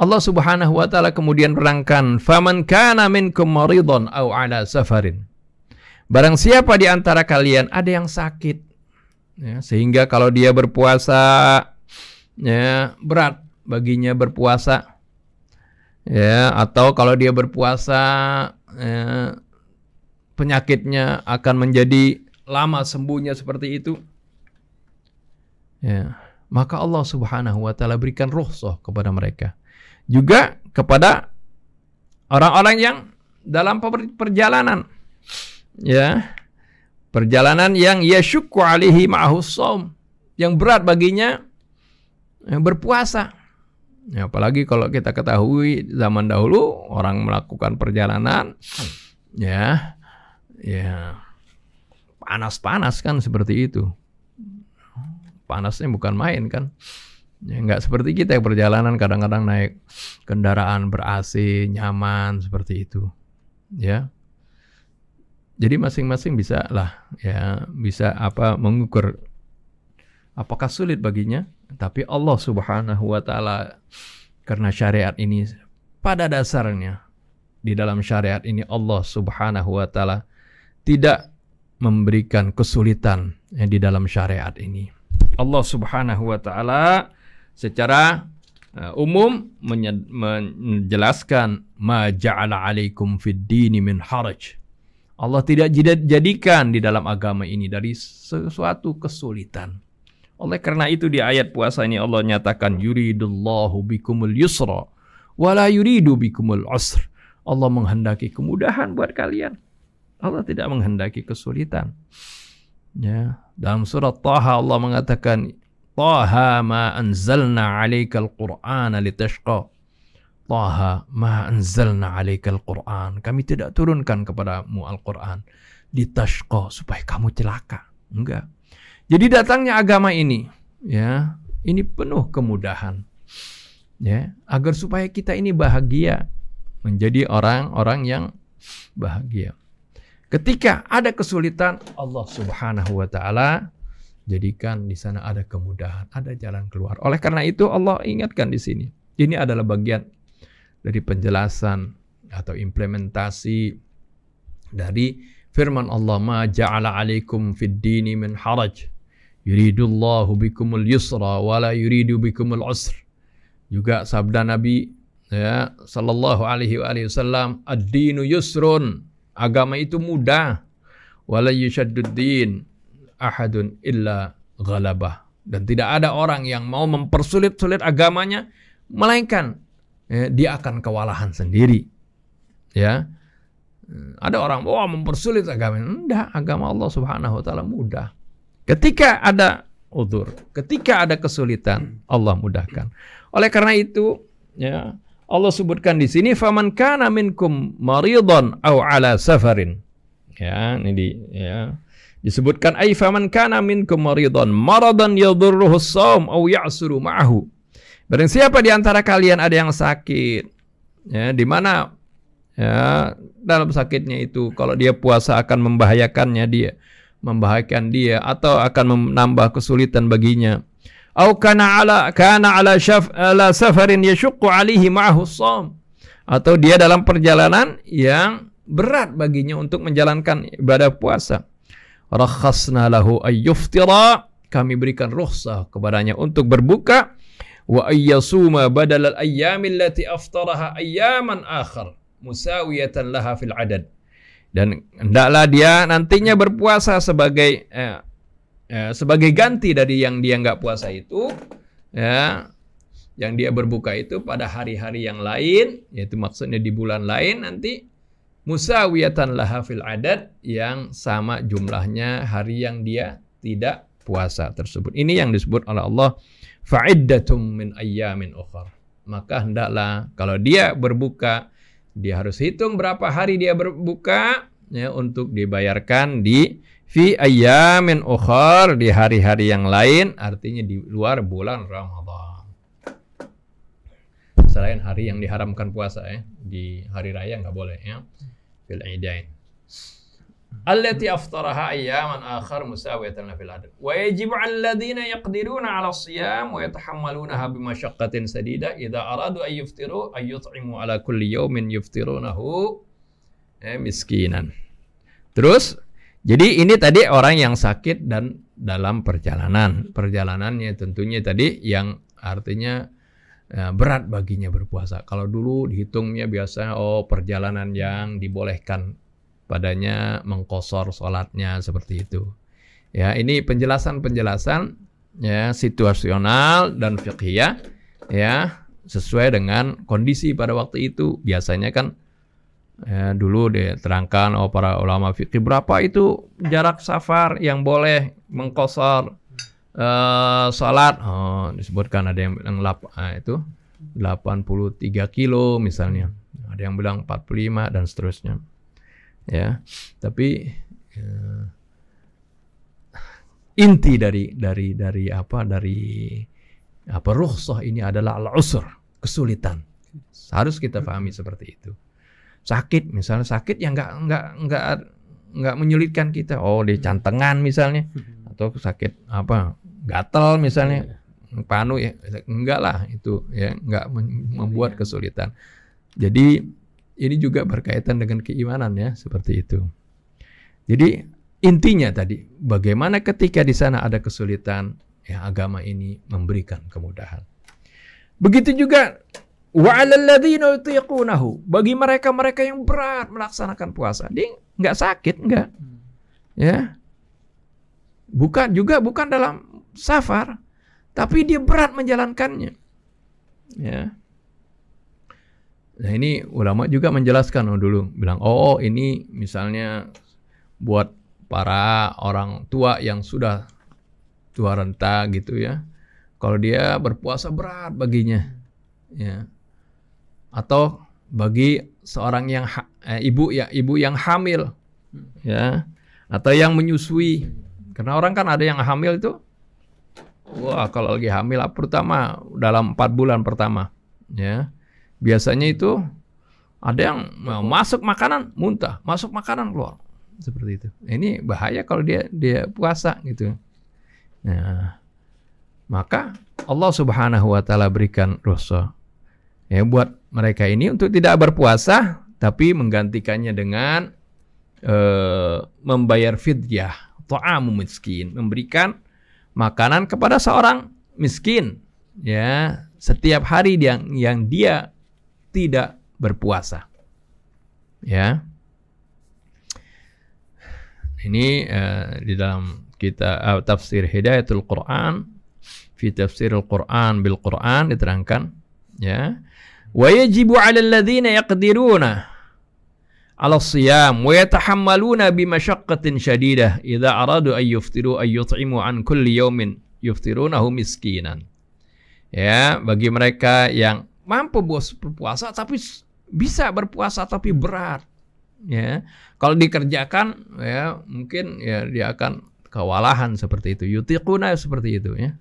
Allah Subhanahu wa taala kemudian menerangkan, "Faman kana minkum maridun aw ala safarin." Barang siapa di antara kalian ada yang sakit, ya, sehingga kalau dia berpuasa ya berat baginya berpuasa, ya, atau kalau dia berpuasa ya, penyakitnya akan menjadi lama sembuhnya seperti itu, ya, maka Allah Subhanahu wa taala berikan rukhsah kepada mereka, juga kepada orang-orang yang dalam perjalanan, ya, perjalanan yang yasyukku alaihi ma'ahus shaum, yang berat baginya berpuasa. Ya, apalagi kalau kita ketahui zaman dahulu orang melakukan perjalanan, ya panas-panas kan seperti itu. Panasnya bukan main kan. Ya, nggak seperti kita yang perjalanan kadang-kadang naik kendaraan ber-AC nyaman seperti itu. Ya. Jadi masing-masing bisa lah, ya, bisa mengukur apakah sulit baginya. Tapi Allah Subhanahu wa taala, karena syariat ini pada dasarnya, di dalam syariat ini Allah Subhanahu wa taala tidak memberikan kesulitan di dalam syariat ini. Allah Subhanahu wa taala secara umum menjelaskan ma ja'ala 'alaikum fid dini min haraj. Allah tidak jadikan di dalam agama ini dari sesuatu kesulitan. Oleh karena itu di ayat puasa ini Allah nyatakan yuridullahu bikumul yusra wala yuridu bikumul usr. Allah menghendaki kemudahan buat kalian. Allah tidak menghendaki kesulitan. Ya, dalam surat Taha Allah mengatakan Taha ma anzalna 'alaikal Qur'ana litashqa. Taha ma anzalna 'alaikal Qur'an. Kami tidak turunkan kepadamu Al-Qur'an litashqa, supaya kamu celaka. Enggak. Jadi datangnya agama ini, ya, ini penuh kemudahan, ya, agar supaya kita ini bahagia, menjadi orang-orang yang bahagia. Ketika ada kesulitan, Allah Subhanahu wa taala jadikan di sana ada kemudahan, ada jalan keluar. Oleh karena itu Allah ingatkan di sini. Ini adalah bagian dari penjelasan atau implementasi dari firman Allah, ma ja'ala 'alaikum fid dini min haraj. Yuridullahu bikumul yusra wa la yuridu bikumul usr. Juga sabda Nabi ya sallallahu alaihi wasallam, ad-dinu yusrun, agama itu mudah, wala yushaddud-din ahadun illa ghalabah, dan tidak ada orang yang mau mempersulit-sulit agamanya melainkan dia akan kewalahan sendiri. Ya, ada orang mempersulit agama. Enggak, agama Allah Subhanahu wa taala mudah. Ketika ada udzur, ketika ada kesulitan, Allah mudahkan. Oleh karena itu, ya, Allah sebutkan di sini, faman kana minkum maridan aw ala safarin. Ya, ini disebutkan ay faman kana minkum maridan maradan yadurruhu as-shaum aw ya'suru ma'ahu. Barang siapa di antara kalian ada yang sakit, ya, di mana ya dalam sakitnya itu kalau dia puasa akan membahayakan dia atau akan menambah kesulitan baginya. Au kana ala safarin yashuqqu alaihi ma'ahu shaum, atau dia dalam perjalanan yang berat baginya untuk menjalankan ibadah puasa. Rakhasna lahu ayyuftira, kami berikan rukhsah kepadanya untuk berbuka, wa ayyasuma badal al-ayyam allati aftaraha ayyaman akhar musawiyatan laha fil adad, dan hendaklah dia nantinya berpuasa sebagai ganti dari yang dia nggak puasa itu, ya, yang dia berbuka itu pada hari-hari yang lain, yaitu maksudnya di bulan lain nanti, musawiyatan laha fil adad, yang sama jumlahnya hari yang dia tidak puasa tersebut. Ini yang disebut oleh Allah fa'iddatum min ayyamin ukhar. Maka hendaklah kalau dia berbuka, dia harus hitung berapa hari dia berbuka, ya, untuk dibayarkan di fi ayyamin ukhar, di hari-hari yang lain, artinya di luar bulan Ramadan. Selain hari yang diharamkan puasa, ya, di hari raya nggak boleh, ya. Fil idain. Allati aftaraha ayyaman akhar musawiyatan fil adad. Wa yajibu 'alal ladzina yaqdiruna 'ala as-siyam wa yatahammalunaha bimashaqqatin sadida idza aradu an yuftiru ay yut'imu 'ala kulli yawmin yuftirunahu miskinan. Terus, jadi ini tadi orang yang sakit dan dalam perjalanan. Perjalanannya tentunya tadi yang artinya berat baginya berpuasa. Kalau dulu dihitungnya biasanya perjalanan yang dibolehkan padanya mengqosor sholatnya, seperti itu. Ya, ini penjelasan-penjelasan, ya, situasional dan fiqhiyah, ya, sesuai dengan kondisi pada waktu itu. Biasanya kan dulu diterangkan para ulama fikih berapa itu jarak safar yang boleh mengqosor salat. Disebutkan ada yang bilang itu 83 kilo misalnya. Ada yang bilang 45 dan seterusnya. Ya, tapi inti dari rukhsah ini adalah al-usr, kesulitan. Harus kita pahami seperti itu. Sakit, misalnya sakit yang nggak menyulitkan kita, di cantengan misalnya, atau sakit gatal misalnya, panu, ya, enggak lah itu, ya, enggak membuat kesulitan. Jadi ini juga berkaitan dengan keimanan, ya, seperti itu. Jadi intinya tadi, bagaimana ketika di sana ada kesulitan, ya, agama ini memberikan kemudahan. Begitu juga wa 'alal ladzina yutiqunahu, bagi mereka-mereka yang berat melaksanakan puasa, dia enggak sakit, enggak. Ya. Bukan dalam safar, tapi dia berat menjalankannya. Ya. Nah, ini ulama juga menjelaskan dulu, bilang ini misalnya buat para orang tua yang sudah tua renta gitu, ya. Kalau dia berpuasa berat baginya, ya. Atau bagi seorang yang ibu yang hamil, ya, atau yang menyusui. Karena orang kan ada yang hamil itu, kalau lagi hamil pertama dalam 4 bulan pertama, ya. Biasanya itu ada yang masuk makanan muntah, masuk makanan keluar, seperti itu. Ini bahaya kalau dia puasa gitu. Nah, maka Allah Subhanahu wa taala berikan rukhsah, ya, buat mereka ini untuk tidak berpuasa, tapi menggantikannya dengan membayar fidyah, ta'amu miskin, memberikan makanan kepada seorang miskin, ya, setiap hari yang dia tidak berpuasa. Ya. Ini di dalam kita tafsir Hidayatul Quran fi tafsiril Quran bil Quran diterangkan, ya. Wa yajibu 'alal ladzina yaqdiruna 'ala shiyam wa yatahammaluna bi masyaqqatin syadidah idza aradu ay yuftiru ay yut'imu an kulli yawmin yuftirunahu miskinan. Ya, bagi mereka yang mampu berpuasa tapi bisa berpuasa tapi berat. Ya, kalau dikerjakan ya mungkin ya dia akan kewalahan seperti itu. Yutiquna seperti itu ya.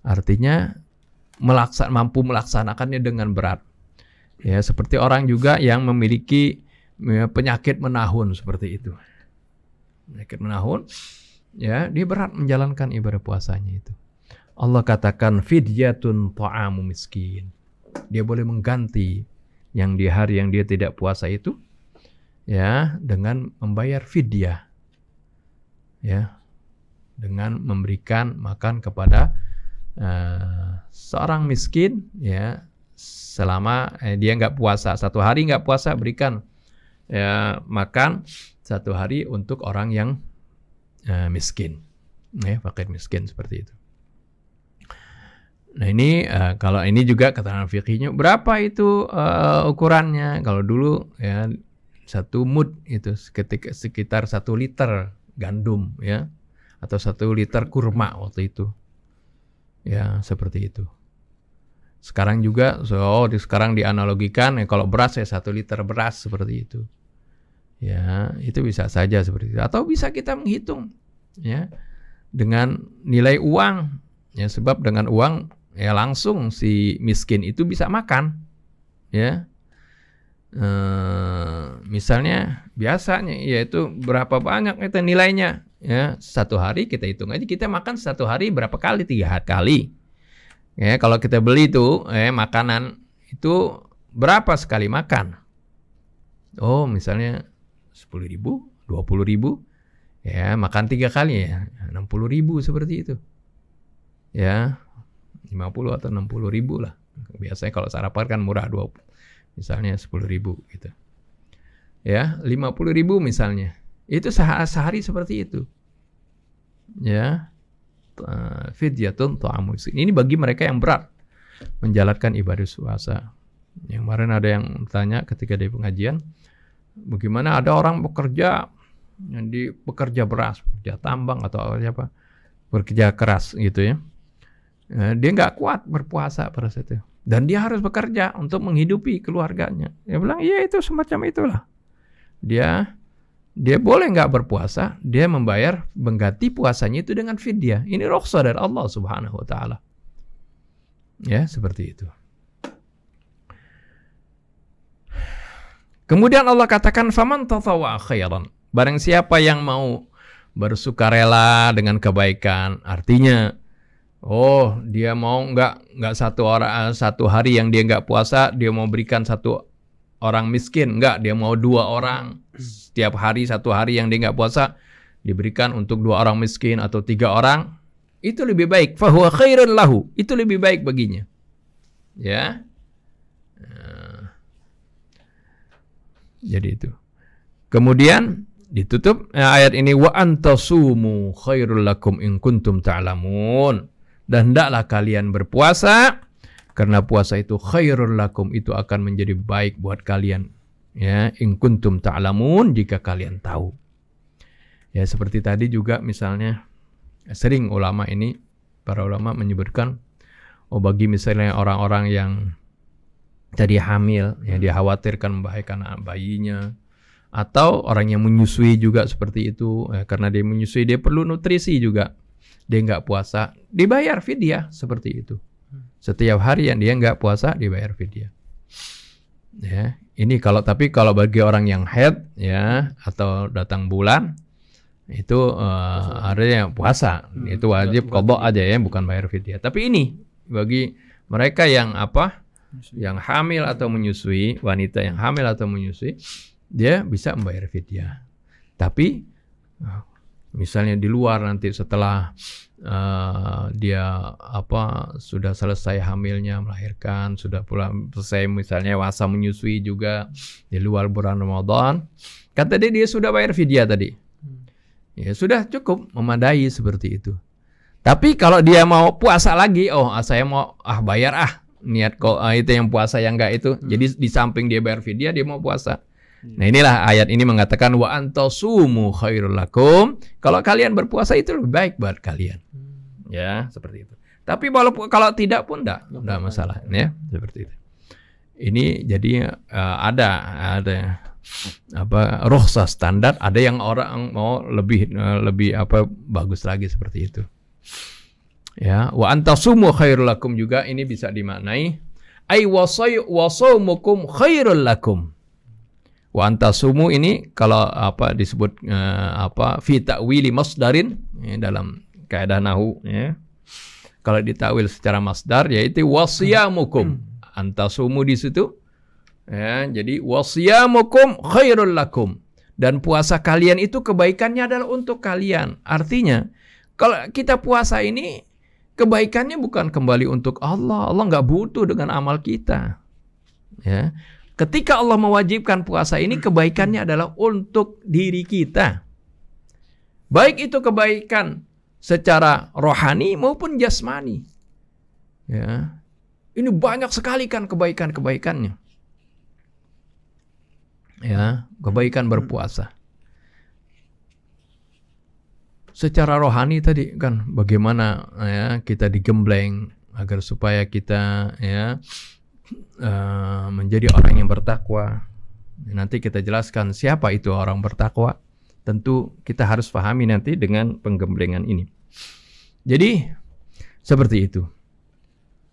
Artinya mampu melaksanakannya dengan berat. Ya, seperti orang juga yang memiliki ya, penyakit menahun seperti itu. Penyakit menahun ya, dia berat menjalankan ibadah puasanya itu. Allah katakan fidyatun ta'amu miskin. Dia boleh mengganti yang di hari yang dia tidak puasa itu ya dengan membayar fidyah, ya, dengan memberikan makan kepada seorang miskin, ya, selama dia nggak puasa, 1 hari nggak puasa, berikan ya makan 1 hari untuk orang yang miskin, ya, fakir miskin seperti itu. Nah ini kalau ini juga keterangan fikihnya berapa itu ukurannya? Kalau dulu ya 1 mud itu sekitar 1 liter gandum ya, atau 1 liter kurma waktu itu ya, seperti itu. Sekarang juga sekarang dianalogikan ya, kalau beras ya 1 liter beras seperti itu ya, itu bisa saja seperti itu. Atau bisa kita menghitung ya dengan nilai uang ya, sebab dengan uang ya langsung si miskin itu bisa makan ya. Misalnya biasanya yaitu berapa banyak itu nilainya ya, 1 hari kita hitung aja kita makan 1 hari berapa kali, 3 kali ya. Kalau kita beli itu makanan itu berapa sekali makan, misalnya 10.000, 20.000 ya, makan 3 kali ya 60.000 seperti itu ya, 50 atau 60.000 lah. Biasanya kalau sarapan kan murah, misalnya 10.000 gitu. Ya, 50.000 misalnya. Itu sehari seperti itu. Ya. Fidyatun ta'amu miskin. Ini bagi mereka yang berat menjalankan ibadah puasa. Yang kemarin ada yang tanya ketika di pengajian, bagaimana ada orang bekerja beras, bekerja tambang atau apa, bekerja keras gitu ya. Dia nggak kuat berpuasa pada saat itu, dan dia harus bekerja untuk menghidupi keluarganya. Dia bilang, iya itu semacam itulah. Dia boleh nggak berpuasa, dia membayar mengganti puasanya itu dengan fidyah. Ini rukhsah dari Allah Subhanahu Wa Taala. Ya, seperti itu. Kemudian Allah katakan, faman tatawwa khairan. Barang siapa yang mau bersukarela dengan kebaikan, artinya dia mau nggak 1 hari yang dia nggak puasa, dia mau berikan 1 orang miskin, dia mau 2 orang setiap hari, 1 hari yang dia nggak puasa diberikan untuk 2 orang miskin atau 3 orang, itu lebih baik. Fahuwa khairun lahu, itu lebih baik baginya. Ya, jadi itu. Kemudian ditutup ayat ini, wa antasumu khairul lakum in kuntum ta'lamun. Dan hendaklah kalian berpuasa, karena puasa itu khairul lakum, itu akan menjadi baik buat kalian ya, in kuntum ta'lamun, jika kalian tahu. Ya, seperti tadi juga misalnya sering para ulama menyebutkan, bagi misalnya orang-orang yang tadi hamil, yang dia khawatirkan membahayakan anak bayinya, atau orang yang menyusui juga seperti itu ya, karena dia menyusui dia perlu nutrisi juga, dia nggak puasa, dibayar fidyah seperti itu. Setiap hari yang dia nggak puasa dibayar fidyah. Ya, ini kalau bagi orang yang haid ya, atau datang bulan itu artinya puasa, itu wajib qadha aja ya, bukan bayar fidyah. Tapi ini bagi mereka yang yang hamil atau menyusui, wanita yang hamil atau menyusui, dia bisa membayar fidyah. Tapi misalnya di luar nanti setelah dia sudah selesai hamilnya, melahirkan, sudah pula selesai misalnya wasa menyusui juga di luar bulan Ramadan, kata dia sudah bayar fidyah tadi. Ya sudah cukup, memadai seperti itu. Tapi kalau dia mau puasa lagi, saya mau bayar niat kok itu yang puasa yang enggak itu. Jadi di samping dia bayar fidyah, dia mau puasa. Nah inilah ayat ini mengatakan wa antasumu khairul lakum. Kalau kalian berpuasa itu lebih baik buat kalian. Ya, seperti itu. Tapi kalau tidak pun enggak masalah ya, seperti itu. Ini jadi ada rukhsah standar, ada yang orang mau lebih bagus lagi seperti itu. Ya, wa antasumu khairul lakum juga ini bisa dimaknai ai wasaumukum khairul lakum. Wa antasumu ini kalau disebut fi ta'wili masdarin ya, dalam kaidah nahwu ya. Kalau ditakwil secara masdar yaitu wasiyamukum. Antasumu di situ ya, jadi wasiyamukum khairul lakum, dan puasa kalian itu kebaikannya adalah untuk kalian. Artinya kalau kita puasa ini kebaikannya bukan kembali untuk Allah. Allah nggak butuh dengan amal kita. Ya. Ketika Allah mewajibkan puasa ini, kebaikannya adalah untuk diri kita. Baik itu kebaikan secara rohani maupun jasmani. Ya. Ini banyak sekali kan kebaikan-kebaikannya. Ya, kebaikan berpuasa. Secara rohani tadi kan bagaimana ya kita digembleng agar supaya kita ya menjadi orang yang bertakwa. Nanti kita jelaskan siapa itu orang bertakwa. Tentu kita harus pahami nanti dengan penggemblengan ini. Jadi seperti itu.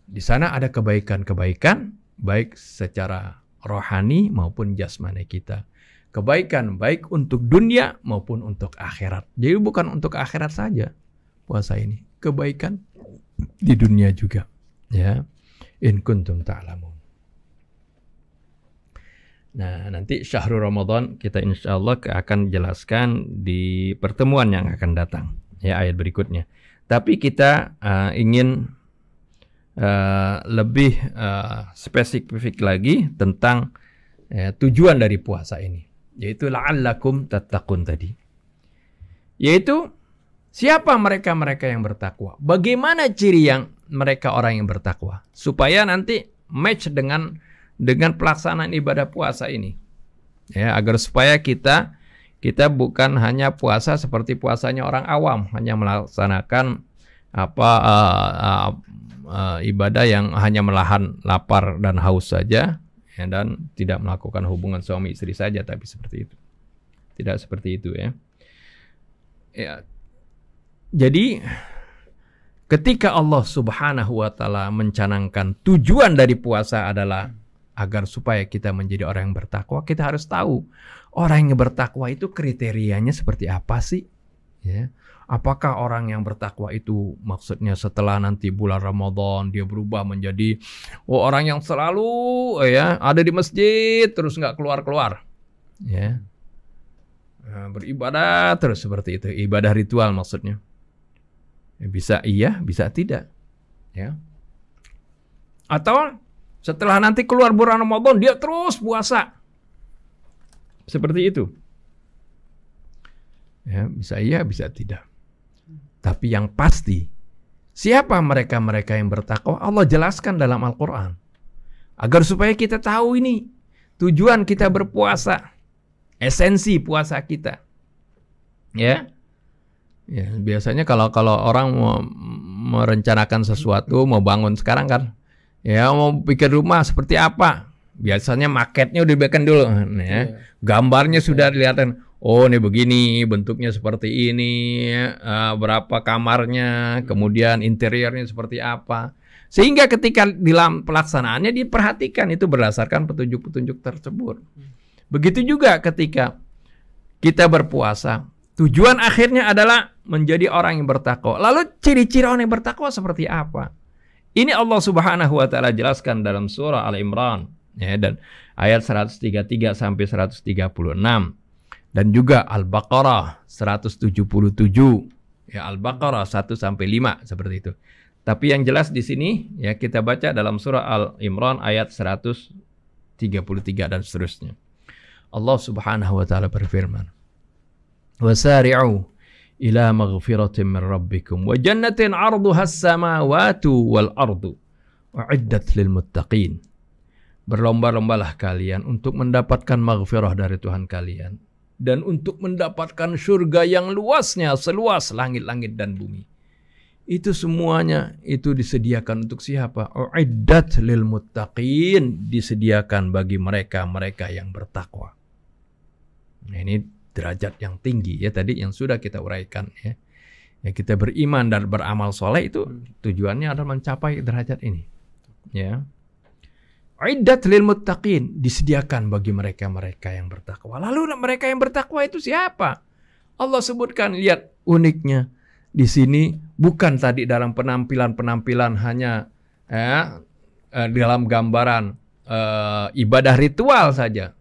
Di sana ada kebaikan-kebaikan baik secara rohani maupun jasmani kita. Kebaikan baik untuk dunia maupun untuk akhirat. Jadi bukan untuk akhirat saja puasa ini. Kebaikan di dunia juga. Ya. In kuntum ta'lamun. Nah, nanti syahrul Ramadan kita insyaallah akan jelaskan di pertemuan yang akan datang. Ya, ayat berikutnya. Tapi kita ingin lebih spesifik lagi tentang tujuan dari puasa ini, yaitu la'allakum tattaqun tadi. Yaitu siapa mereka-mereka yang bertakwa? Bagaimana ciri yang mereka orang yang bertakwa? Supaya nanti match dengan pelaksanaan ibadah puasa ini. Ya, agar supaya kita bukan hanya puasa seperti puasanya orang awam, hanya melaksanakan ibadah yang hanya menahan lapar dan haus saja, ya, dan tidak melakukan hubungan suami istri saja, tapi seperti itu. Tidak seperti itu ya. Ya. Jadi ketika Allah Subhanahu wa taala mencanangkan tujuan dari puasa adalah agar supaya kita menjadi orang yang bertakwa, kita harus tahu orang yang bertakwa itu kriterianya seperti apa sih? Ya. Apakah orang yang bertakwa itu maksudnya setelah nanti bulan Ramadan dia berubah menjadi orang yang selalu ya ada di masjid terus nggak keluar-keluar, ya, beribadah terus seperti itu, ibadah ritual maksudnya. Bisa iya, bisa tidak, ya. Atau setelah nanti keluar bulan Ramadan dia terus puasa, seperti itu. Ya, bisa iya, bisa tidak. Tapi yang pasti, siapa mereka-mereka yang bertakwa? Allah jelaskan dalam Al-Quran. Agar supaya kita tahu ini, tujuan kita berpuasa, esensi puasa kita. Ya, ya biasanya kalau orang mau merencanakan sesuatu, mau bangun sekarang kan, ya mau bikin rumah seperti apa? Biasanya maketnya udah dibikin dulu, ya. Gambarnya sudah dilihatin. Oh, ini begini, bentuknya seperti ini, berapa kamarnya, kemudian interiornya seperti apa. Sehingga ketika dalam pelaksanaannya diperhatikan itu berdasarkan petunjuk-petunjuk tersebut. Begitu juga ketika kita berpuasa, tujuan akhirnya adalah menjadi orang yang bertakwa. Lalu ciri-ciri orang yang bertakwa seperti apa? Ini Allah Subhanahu wa taala jelaskan dalam surah Al-Imran, ya, dan ayat 133 sampai 136. Dan juga Al-Baqarah 177, Ya, Al-Baqarah 1 sampai 5 seperti itu. Tapi yang jelas di sini ya kita baca dalam surah Al-Imran ayat 133 dan seterusnya. Allah Subhanahu wa taala berfirman, "Wasari'u ila maghfiratin min rabbikum wa jannatin 'arduha as-samawati wal ardu u'iddat lil muttaqin." Berlomba-lombalah kalian untuk mendapatkan maghfirah dari Tuhan kalian dan untuk mendapatkan surga yang luasnya seluas langit-langit dan bumi. Itu semuanya itu disediakan untuk siapa? U'iddat lil muttaqin, disediakan bagi mereka-mereka yang bertakwa. Nah, ini derajat yang tinggi ya tadi yang sudah kita uraikan ya. Ya kita beriman dan beramal soleh itu tujuannya adalah mencapai derajat ini. Ya. U'iddat lil muttaqin, disediakan bagi mereka-mereka yang bertakwa. Lalu mereka yang bertakwa itu siapa? Allah sebutkan, lihat uniknya di sini bukan tadi dalam penampilan-penampilan hanya dalam gambaran ibadah ritual saja.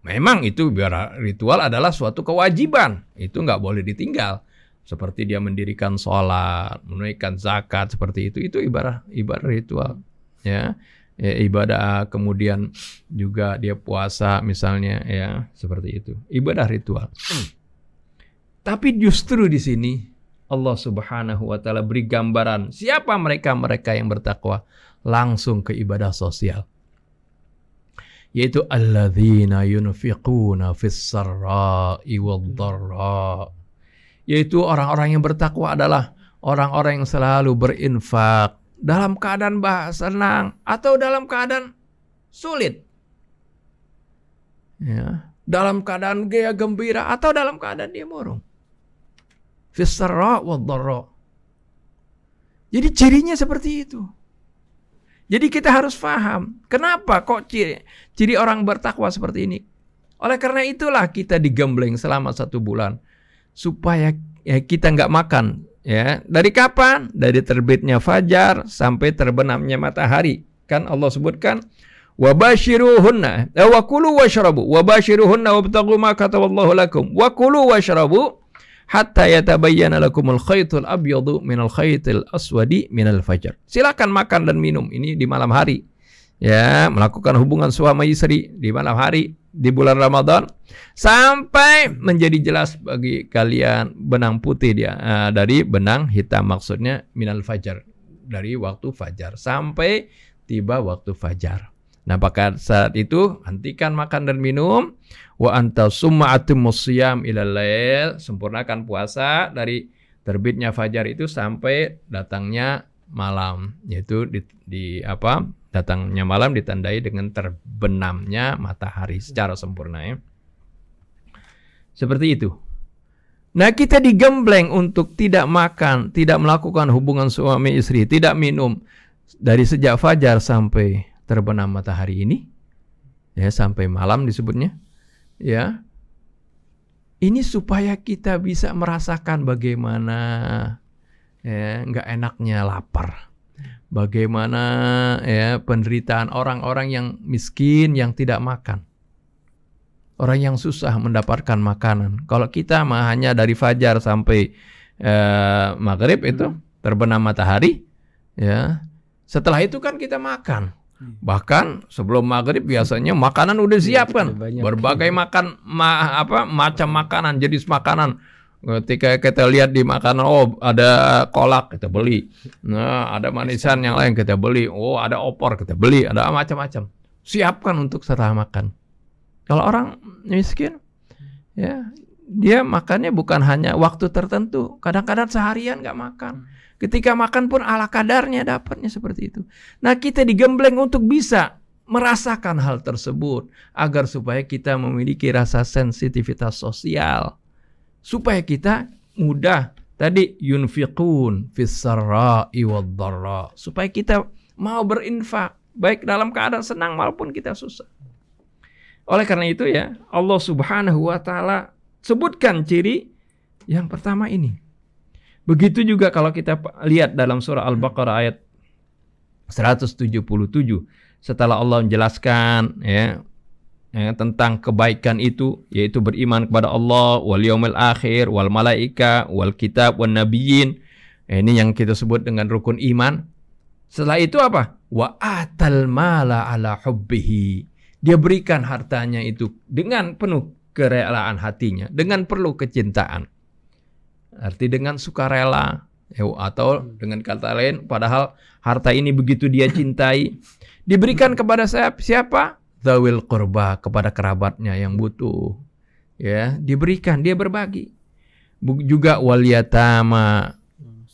Memang itu ritual adalah suatu kewajiban, itu nggak boleh ditinggal. Seperti dia mendirikan sholat, menunaikan zakat seperti itu ibadah ritual. Ya, ibadah kemudian juga dia puasa misalnya ya seperti itu ibadah ritual. Tapi justru di sini Allah Subhanahu wa taala beri gambaran siapa mereka yang bertakwa langsung ke ibadah sosial. Yaitu alladzina yunfiquna fis sarra'i wad-dharra. Yaitu orang-orang yang bertakwa adalah orang-orang yang selalu berinfak dalam keadaan senang atau dalam keadaan sulit. Ya, dalam keadaan gaya gembira atau dalam keadaan dia murung. Fis-sarra' wad-dharra. Jadi cirinya seperti itu. Jadi kita harus paham kenapa kok ciri orang bertakwa seperti ini. Oleh karena itulah kita digembleng selama 1 bulan supaya ya, kita nggak makan. Ya, dari kapan? Dari terbitnya fajar sampai terbenamnya matahari. Kan Allah sebutkan wabashiruhunna wa kulu washrabu wabashiruhunna wabtaghu ma kataballahu lakum wa kulu washrabu hatta yatabayyana lakumul khaytul abyadu minal khaytil aswadi minal fajr. Silakan makan dan minum ini di malam hari. Ya, melakukan hubungan suami istri di malam hari di bulan Ramadan sampai menjadi jelas bagi kalian benang putih dia dari benang hitam, maksudnya minal fajar, dari waktu fajar sampai tiba waktu fajar. Nah, pada saat itu hentikan makan dan minum. Wa anta summa atimmus siyam ilal lail, sempurnakan puasa dari terbitnya fajar itu sampai datangnya malam, yaitu datangnya malam ditandai dengan terbenamnya matahari secara sempurna ya. Seperti itu. Nah, kita digembleng untuk tidak makan, tidak melakukan hubungan suami istri, tidak minum dari sejak fajar sampai terbenam matahari ini. Ya, sampai malam disebutnya. Ya. Ini supaya kita bisa merasakan bagaimana ya, nggak enaknya lapar. Bagaimana ya penderitaan orang-orang yang miskin yang tidak makan. Orang yang susah mendapatkan makanan. Kalau kita mah hanya dari fajar sampai maghrib itu terbenam matahari, ya. Setelah itu kan kita makan. Bahkan sebelum maghrib biasanya makanan udah siap kan. Berbagai macam makanan, jenis makanan. Ketika kita lihat di makanan, oh ada kolak kita beli. Nah, ada manisan yang lain kita beli. Oh, ada opor kita beli. Ada macam-macam. Siapkan untuk setelah makan. Kalau orang miskin, ya dia makannya bukan hanya waktu tertentu. Kadang-kadang seharian nggak makan. Ketika makan pun ala kadarnya dapatnya seperti itu. Nah, kita digembleng untuk bisa merasakan hal tersebut agar supaya kita memiliki rasa sensitivitas sosial. Supaya kita mudah tadi yunfiqun fis sarra'i wad-dharra, supaya kita mau berinfak baik dalam keadaan senang maupun kita susah. Oleh karena itu ya, Allah Subhanahu wa taala sebutkan ciri yang pertama ini. Begitu juga kalau kita lihat dalam surah Al-Baqarah ayat 177 setelah Allah menjelaskan ya tentang kebaikan itu, yaitu beriman kepada Allah, wal yaumil akhir, wal malaika, wal kitab, wan nabiyyin. Ini yang kita sebut dengan rukun iman. Setelah itu apa? Wa atal mala ala hubbihi. Dia berikan hartanya itu dengan penuh kerelaan hatinya, dengan perlu kecintaan. Arti dengan sukarela, atau dengan kata lain, padahal harta ini begitu dia cintai, diberikan kepada siapa? Dzawil qurba, kepada kerabatnya yang butuh. Ya, diberikan, dia berbagi. Juga wal yatama,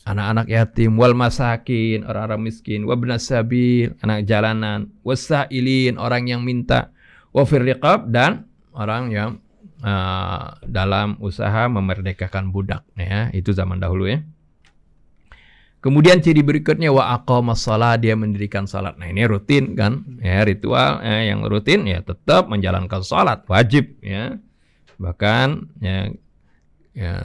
anak-anak yatim, wal masakin, orang-orang miskin, wabnas sabil, anak jalanan, wasailin, orang yang minta, wa fir riqab, dan orang yang dalam usaha memerdekakan budak, ya, itu zaman dahulu ya. Kemudian ciri berikutnya wa aqamas shalah, dia mendirikan salat. Nah, ini rutin kan, ya, ritual yang rutin ya, tetap menjalankan salat wajib ya. Bahkan ya,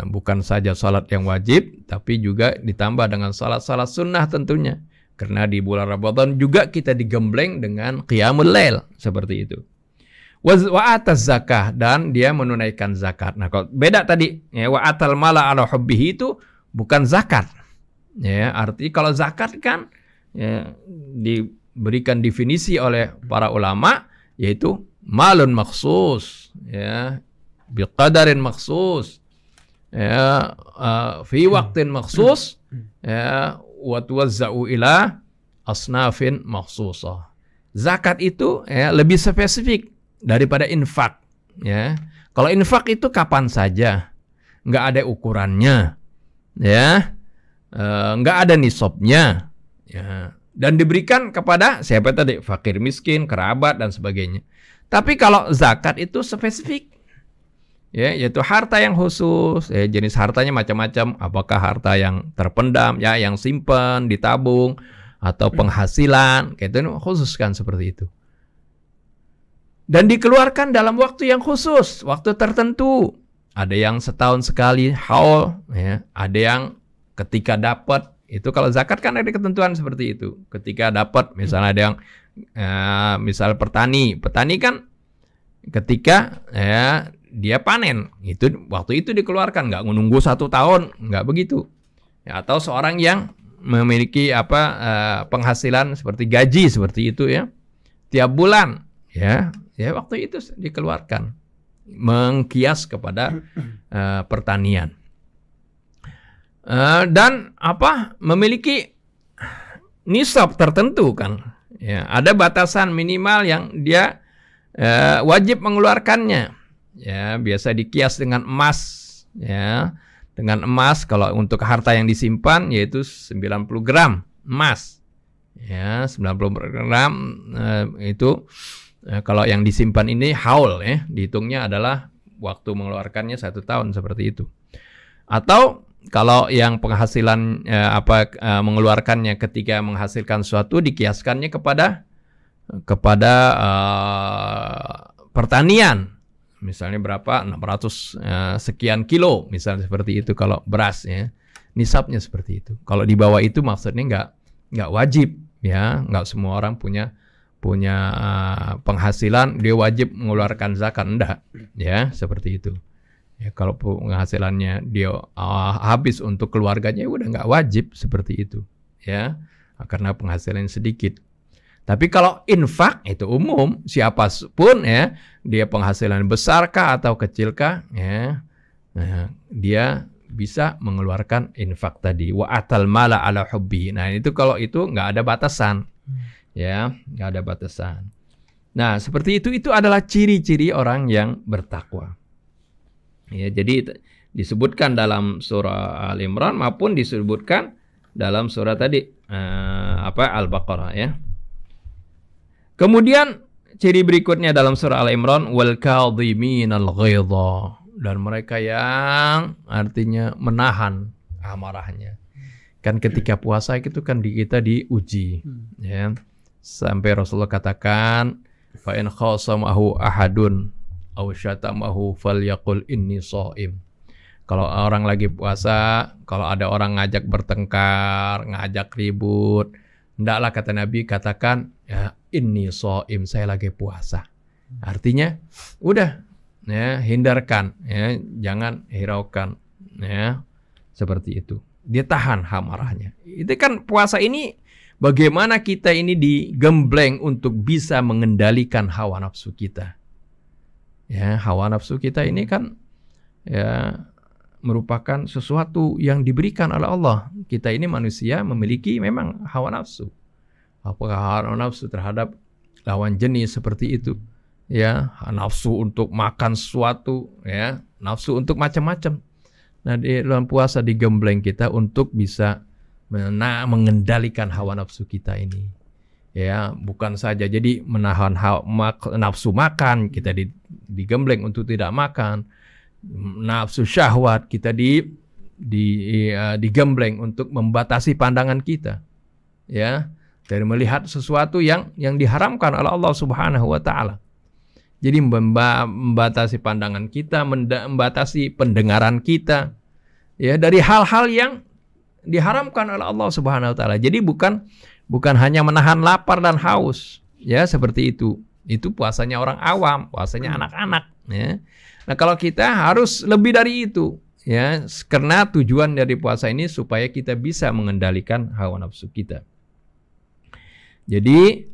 bukan saja salat yang wajib, tapi juga ditambah dengan salat-salat sunnah tentunya. Karena di bulan Ramadan juga kita digembleng dengan qiyamul lail seperti itu. Wa atas zakah, dan dia menunaikan zakat. Nah, kalau beda tadi ya, wa atal mala ala hubbihi itu bukan zakat. Ya, arti kalau zakat kan ya, diberikan definisi oleh para ulama, yaitu malun maksus, ya, biqadarin maksus, ya, fi waqtin maksus, ya, wa tuwazza'u ila asnafin maksusah. Zakat itu ya, lebih spesifik daripada infak, ya. Kalau infak itu kapan saja, nggak ada ukurannya, ya, nggak ada nisabnya, ya, dan diberikan kepada siapa tadi, fakir miskin, kerabat dan sebagainya. Tapi kalau zakat itu spesifik, ya, yaitu harta yang khusus, ya, jenis hartanya macam-macam, apakah harta yang terpendam, ya, yang simpan, ditabung, atau penghasilan, kayak itu khususkan seperti itu. Dan dikeluarkan dalam waktu yang khusus, waktu tertentu. Ada yang setahun sekali, haul, ya. Ada yang ketika dapat. Itu kalau zakat kan ada ketentuan seperti itu. Ketika dapat, misalnya ada yang, misal petani kan ketika ya, dia panen, itu waktu itu dikeluarkan, nggak menunggu 1 tahun, nggak begitu. Ya, atau seorang yang memiliki penghasilan seperti gaji seperti itu ya, tiap bulan, ya waktu itu dikeluarkan, mengkias kepada pertanian, dan memiliki nisab tertentu kan, ya, ada batasan minimal yang dia wajib mengeluarkannya, ya, biasa dikias dengan emas, ya, dengan emas. Kalau untuk harta yang disimpan yaitu 90 gram emas, ya, 90 gram itu. Kalau yang disimpan ini haul, ya, dihitungnya adalah waktu mengeluarkannya 1 tahun seperti itu. Atau kalau yang penghasilan mengeluarkannya ketika menghasilkan sesuatu, dikiaskannya kepada pertanian. Misalnya berapa? 600 sekian kilo, misalnya seperti itu kalau beras, ya. Nisabnya seperti itu. Kalau di bawah itu maksudnya nggak wajib, ya, nggak semua orang punya penghasilan dia wajib mengeluarkan zakat, enggak, ya, seperti itu. Ya, kalau penghasilannya dia habis untuk keluarganya, udah nggak wajib seperti itu, ya, karena penghasilannya sedikit. Tapi kalau infak itu umum, siapapun, ya, dia penghasilan besarkah atau kecilkah, ya, dia bisa mengeluarkan infak tadi. Wa atal mala ala hubbi. Nah, itu kalau itu nggak ada batasan. Ya, nggak ada batasan. Nah, seperti itu adalah ciri-ciri orang yang bertakwa. Ya, jadi disebutkan dalam surah Al-Imran maupun disebutkan dalam surah tadi Al-Baqarah, ya. Kemudian ciri berikutnya dalam surah Al-Imran, wal kadhiminal ghaidha, dan mereka yang artinya menahan amarahnya. Kan ketika puasa itu kan kita diuji, ya. Sampai Rasulullah katakan, fa in khasamahu ahadun aw syatamahu falyaqul inni shaim. Kalau orang lagi puasa, kalau ada orang ngajak bertengkar, ngajak ribut, hendaklah, kata Nabi, katakan, ya, inni shaim, saya lagi puasa. Artinya udah ya, hindarkan ya, jangan hiraukan ya, seperti itu. Dia tahan amarahnya. Itu kan puasa ini bagaimana kita ini digembleng untuk bisa mengendalikan hawa nafsu kita. Ya, hawa nafsu kita ini kan ya merupakan sesuatu yang diberikan oleh Allah. Kita ini manusia memiliki memang hawa nafsu. Apakah hawa nafsu terhadap lawan jenis seperti itu? Ya, nafsu untuk makan sesuatu, ya, nafsu untuk macam-macam. Nah, di dalam puasa digembleng kita untuk bisa mengendalikan hawa nafsu kita ini. Ya, bukan saja jadi menahan nafsu makan, kita digembleng untuk tidak makan. Nafsu syahwat kita digembleng untuk membatasi pandangan kita. Ya, dari melihat sesuatu yang diharamkan oleh Allah Subhanahu wa taala. Jadi membatasi pandangan kita, membatasi pendengaran kita, ya, dari hal-hal yang diharamkan oleh Allah Subhanahu wa taala. Jadi bukan hanya menahan lapar dan haus, ya, seperti itu. Itu puasanya orang awam, puasanya anak-anak, ya. Nah, kalau kita harus lebih dari itu, ya, karena tujuan dari puasa ini supaya kita bisa mengendalikan hawa nafsu kita. Jadi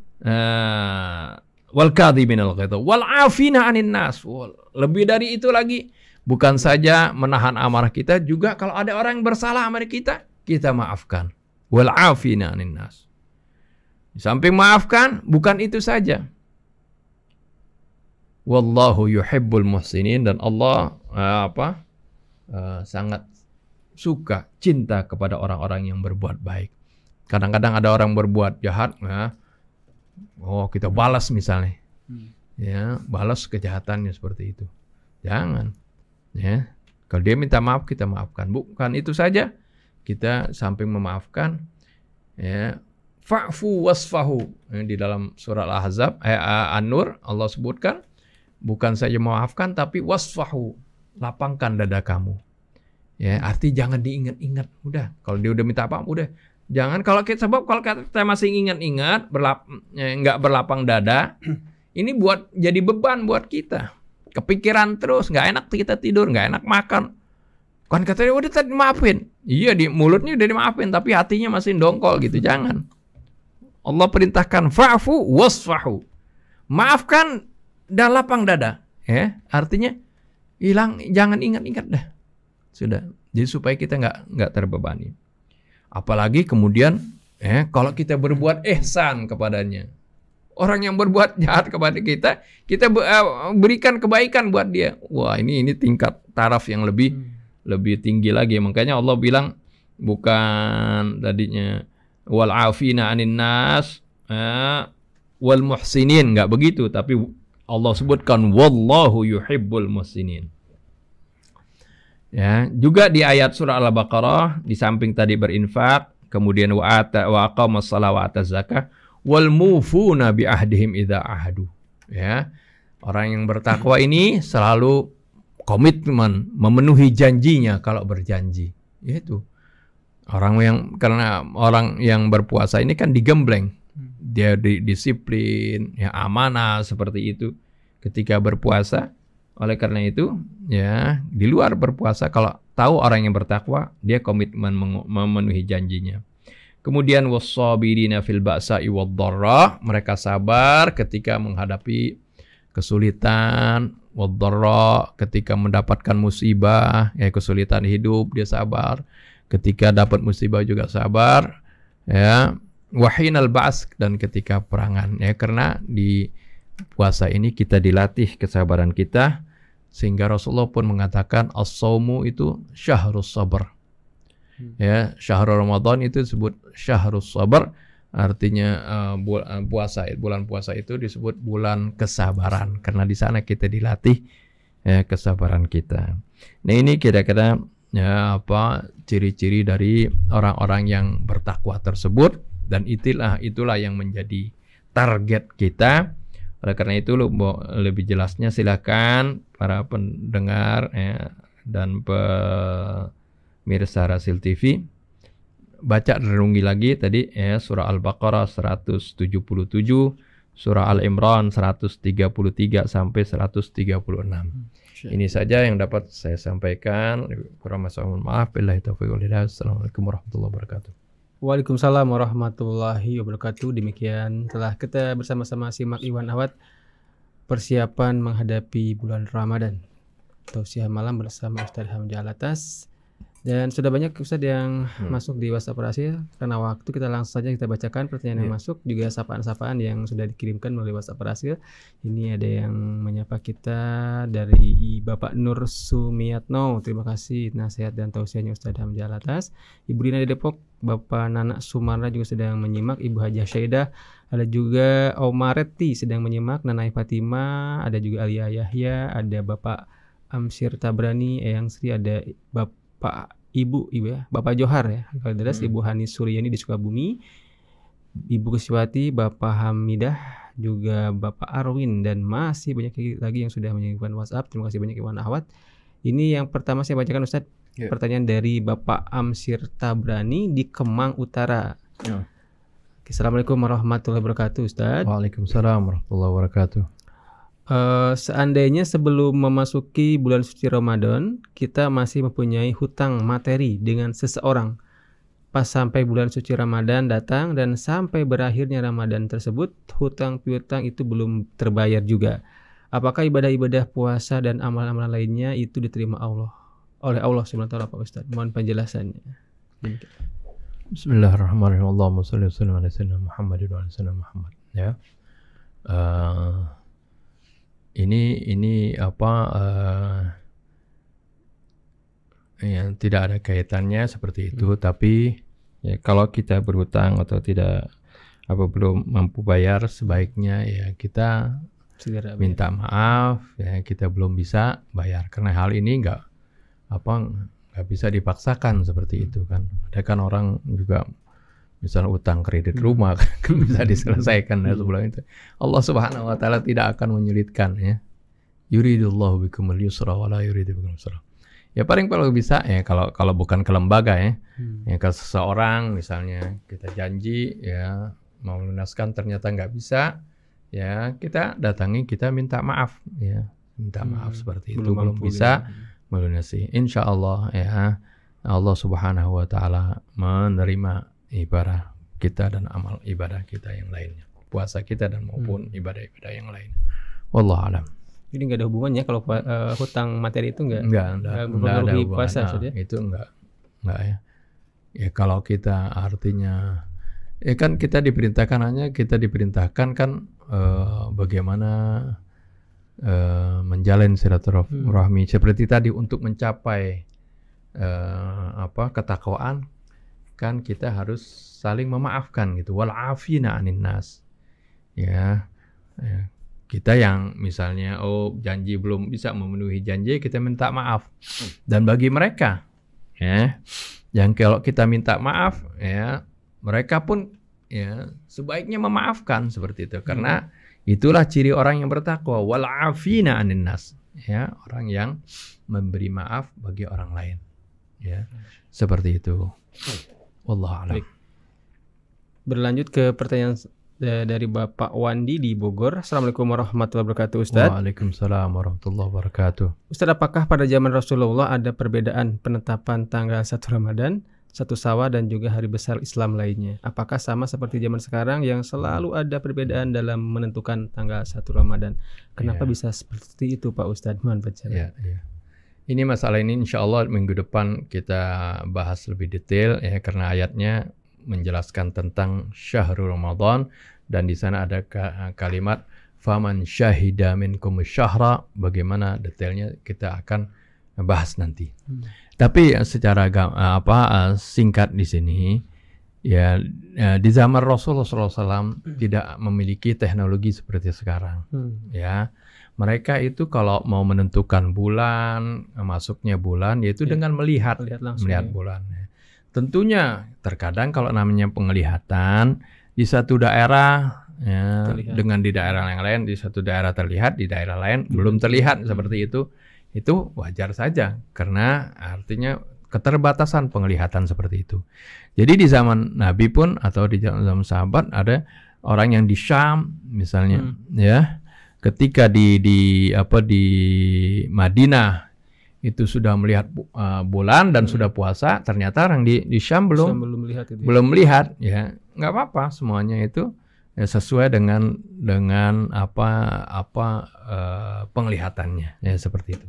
wal kadhiminal ghaidha wal afina 'anin nas. Lebih dari itu lagi, bukan saja menahan amarah kita, juga kalau ada orang yang bersalah sama kita maafkan. Wal afina 'anin nas. Di samping maafkan, bukan itu saja. Wallahu yuhibbul muhsinin, dan Allah sangat suka, cinta kepada orang-orang yang berbuat baik. Kadang-kadang ada orang berbuat jahat, ya, kita balas misalnya, ya, balas kejahatannya seperti itu. Jangan, ya. Kalau dia minta maaf, kita maafkan. Bukan itu saja, kita samping memaafkan, ya, fa'fu wasfahu. Di dalam surah Al-Ahzab, An-Nur, Allah sebutkan, bukan saja memaafkan, tapi wasfahu, lapangkan dada kamu. Ya, arti jangan diingat-ingat. Udah, kalau dia udah minta maaf, udah. Jangan, kalau kita masih ingat-ingat, nggak berlapang dada, ini jadi beban buat kita. Kepikiran terus, nggak enak kita tidur, nggak enak makan. Kan katanya udah tadi maafin. Iya, di mulutnya udah dimaafin, tapi hatinya masih dongkol gitu. Jangan. Allah perintahkan fa'fu wasfahu. Maafkan dan lapang dada. Ya, artinya jangan ingat-ingat dah. Sudah. Jadi supaya kita nggak terbebani. Apalagi kemudian, kalau kita berbuat ihsan kepadanya, orang yang berbuat jahat kepada kita berikan kebaikan buat dia. Wah, ini tingkat taraf yang lebih tinggi lagi. Makanya Allah bilang, bukan tadinya wal afina 'anin nas wal muhsinin, nggak begitu, tapi Allah sebutkan wallahu yuhibbul muhsinin. Ya, juga di ayat surah Al-Baqarah, di samping tadi berinfak, kemudian wa aqamas shalah wa ataz zakah wal mufuna bi ahdihim idza ahadu. Ya. Orang yang bertakwa ini selalu komitmen memenuhi janjinya kalau berjanji. Itu. Karena orang yang berpuasa ini kan digembleng. Dia disiplin, ya, amanah seperti itu ketika berpuasa. Oleh karena itu, ya, di luar berpuasa, kalau tahu orang yang bertakwa, dia komitmen memenuhi janjinya. Kemudian wassabirina fil ba'sa'i wad-dharra, mereka sabar ketika menghadapi kesulitan, wad-dharra, ketika mendapatkan musibah, ya, kesulitan hidup, dia sabar. Ketika dapat musibah juga sabar, ya, wahinal ba's, dan ketika perangan, ya, karena di puasa ini kita dilatih kesabaran kita, sehingga Rasulullah pun mengatakan as-saumu itu syahrus sabr. Ya, syahrul Ramadan itu disebut syahrus sabr, artinya bulan puasa itu disebut bulan kesabaran, karena di sana kita dilatih, ya, kesabaran kita. Nah, ini kira-kira, ya, ciri-ciri dari orang-orang yang bertakwa tersebut, dan itulah yang menjadi target kita. Oleh karena itu, lebih jelasnya silakan para pendengar, ya, dan pemirsa Rasil TV baca, renungi lagi tadi, ya, surah Al-Baqarah 177 surah Al-Imran 133 sampai 136. Ini saja yang dapat saya sampaikan. Kurang maaf. Billahi taufiq wal hidayah. Assalamualaikum warahmatullahi wabarakatuh. Waalaikumsalam warahmatullahi wabarakatuh. Demikian telah kita bersama-sama simak Iwan Ahwat persiapan menghadapi bulan Ramadan. Tausiah malam bersama Ustadz Hamzah Alatas. Dan sudah banyak Ustadz yang masuk di WhatsApp Rahasia. Karena waktu kita langsung saja kita bacakan pertanyaan yang masuk, juga sapaan-sapaan yang sudah dikirimkan melalui WhatsApp Rahasia. Ini ada yang menyapa kita dari Bapak Nur Sumiatno. Terima kasih nasihat dan tausiahnya Ustadz Hamzah Alatas. Ibu Dina di Depok, Bapak Nana Sumarna juga sedang menyimak. Ibu Hajah Syaidah, ada juga Omaretti sedang menyimak. Nanai Fatima, ada juga Alia Yahya, ada Bapak Amsir Tabrani, Eyang Sri, ada Bapak Ibu ya, Bapak Johar ya, kalau jelas Ibu Hanis Suryani di Sukabumi, Ibu Kuswati, Bapak Hamidah, juga Bapak Arwin, dan masih banyak lagi yang sudah mengirimkan WhatsApp. Terima kasih banyak Iwan Ahwat. Ini yang pertama saya bacakan Ustadz, pertanyaan dari Bapak Amsir Tabrani di Kemang Utara. Assalamualaikum warahmatullahi wabarakatuh Ustadz. Waalaikumsalam warahmatullahi wabarakatuh. Seandainya sebelum memasuki bulan suci Ramadan kita masih mempunyai hutang materi dengan seseorang, pas sampai bulan suci Ramadan datang dan sampai berakhirnya Ramadan tersebut hutang piutang itu belum terbayar juga, apakah ibadah-ibadah puasa dan amal-amal lainnya itu diterima oleh Allah SWT Pak Ustadz? Mohon penjelasannya. Bismillahirrahmanirrahim. Allahumma shalli wa sallim ala sayyidina Muhammadin wa ala sayyidina Muhammad. Ya. Ini apa ya, tidak ada kaitannya seperti itu, tapi ya, kalau kita berhutang atau tidak belum mampu bayar, sebaiknya ya kita segera minta maaf ya, kita belum bisa bayar, karena hal ini nggak bisa dipaksakan seperti itu kan. Ada kan orang juga misalnya utang kredit rumah kan bisa diselesaikan sebelum itu. Allah Subhanahu wa taala tidak akan menyulitkan ya. Yuridullahu bikumul yusra wa la yuridu bikumul usra. Ya paling kalau bisa ya, kalau bukan ke lembaga ya. Ya ke seseorang misalnya kita janji ya mau melunaskan ternyata nggak bisa, ya kita datangi, kita minta maaf ya. Minta maaf seperti itu, belum bisa melunasi. Insyaallah ya Allah Subhanahu wa taala menerima ibadah kita dan amal ibadah kita yang lainnya, puasa kita dan maupun ibadah-ibadah yang lain. Wallahu alam. Jadi nggak ada hubungannya kalau hutang materi itu nggak ada puasa hubungan. Itu nggak ya. Ya kalau kita artinya ya kan kita diperintahkan kan bagaimana menjalin silaturahmi seperti tadi untuk mencapai ketakwaan. Kan kita harus saling memaafkan gitu, wal afina anin nas ya, kita yang misalnya janji belum bisa memenuhi janji, kita minta maaf. Dan bagi mereka ya yang kalau kita minta maaf ya, mereka pun ya sebaiknya memaafkan seperti itu, karena itulah ciri orang yang bertakwa, wal afina anin nas ya, orang yang memberi maaf bagi orang lain ya, seperti itu. Wallahualam. Berlanjut ke pertanyaan dari Bapak Wandi di Bogor. Assalamualaikum warahmatullahi wabarakatuh Ustadz. Waalaikumsalam warahmatullahi wabarakatuh. Ustadz, apakah pada zaman Rasulullah ada perbedaan penetapan tanggal 1 Ramadan, 1 Syawal dan juga hari besar Islam lainnya? Apakah sama seperti zaman sekarang yang selalu ada perbedaan dalam menentukan tanggal 1 Ramadan? Kenapa bisa seperti itu Pak Ustadz? Mohon penjelasan. Ya. Ini masalah ini insya Allah minggu depan kita bahas lebih detail ya, karena ayatnya menjelaskan tentang syahrul Ramadan dan di sana ada kalimat faman syahida minkum syahra. Bagaimana detailnya kita akan bahas nanti. Tapi secara singkat di sini ya, di zaman Rasulullah SAW tidak memiliki teknologi seperti sekarang ya. Mereka itu kalau mau menentukan bulan, masuknya bulan, yaitu dengan melihat bulan. Tentunya terkadang kalau namanya penglihatan di satu daerah ya, dengan di daerah yang lain, di satu daerah terlihat, di daerah lain belum terlihat seperti itu wajar saja, karena artinya keterbatasan penglihatan seperti itu. Jadi di zaman Nabi pun atau di zaman sahabat ada orang yang di Syam misalnya, ya, ketika di Madinah itu sudah melihat bulan dan sudah puasa, ternyata orang di Syam belum melihat itu. Belum melihat, ya nggak apa-apa, semuanya itu ya sesuai dengan penglihatannya, ya seperti itu.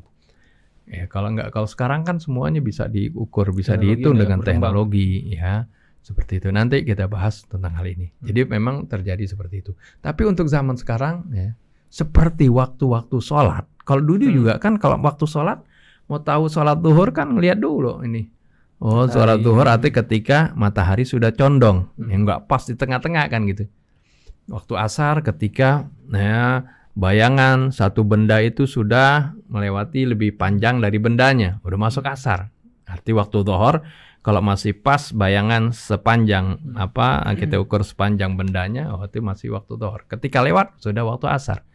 Ya kalau sekarang kan semuanya bisa diukur, bisa dihitung dengan teknologi, ya seperti itu. Nanti kita bahas tentang hal ini. Jadi memang terjadi seperti itu. Tapi untuk zaman sekarang, ya seperti waktu-waktu sholat. Kalau dulu juga kan kalau waktu sholat mau tahu sholat zuhur kan ngelihat dulu ini. Oh, sholat zuhur arti ketika matahari sudah condong, yang nggak pas di tengah-tengah kan gitu. Waktu asar ketika bayangan satu benda itu sudah melewati lebih panjang dari bendanya, udah masuk asar. Arti waktu zuhur kalau masih pas bayangan sepanjang kita ukur sepanjang bendanya, oh itu masih waktu zuhur. Ketika lewat sudah waktu asar.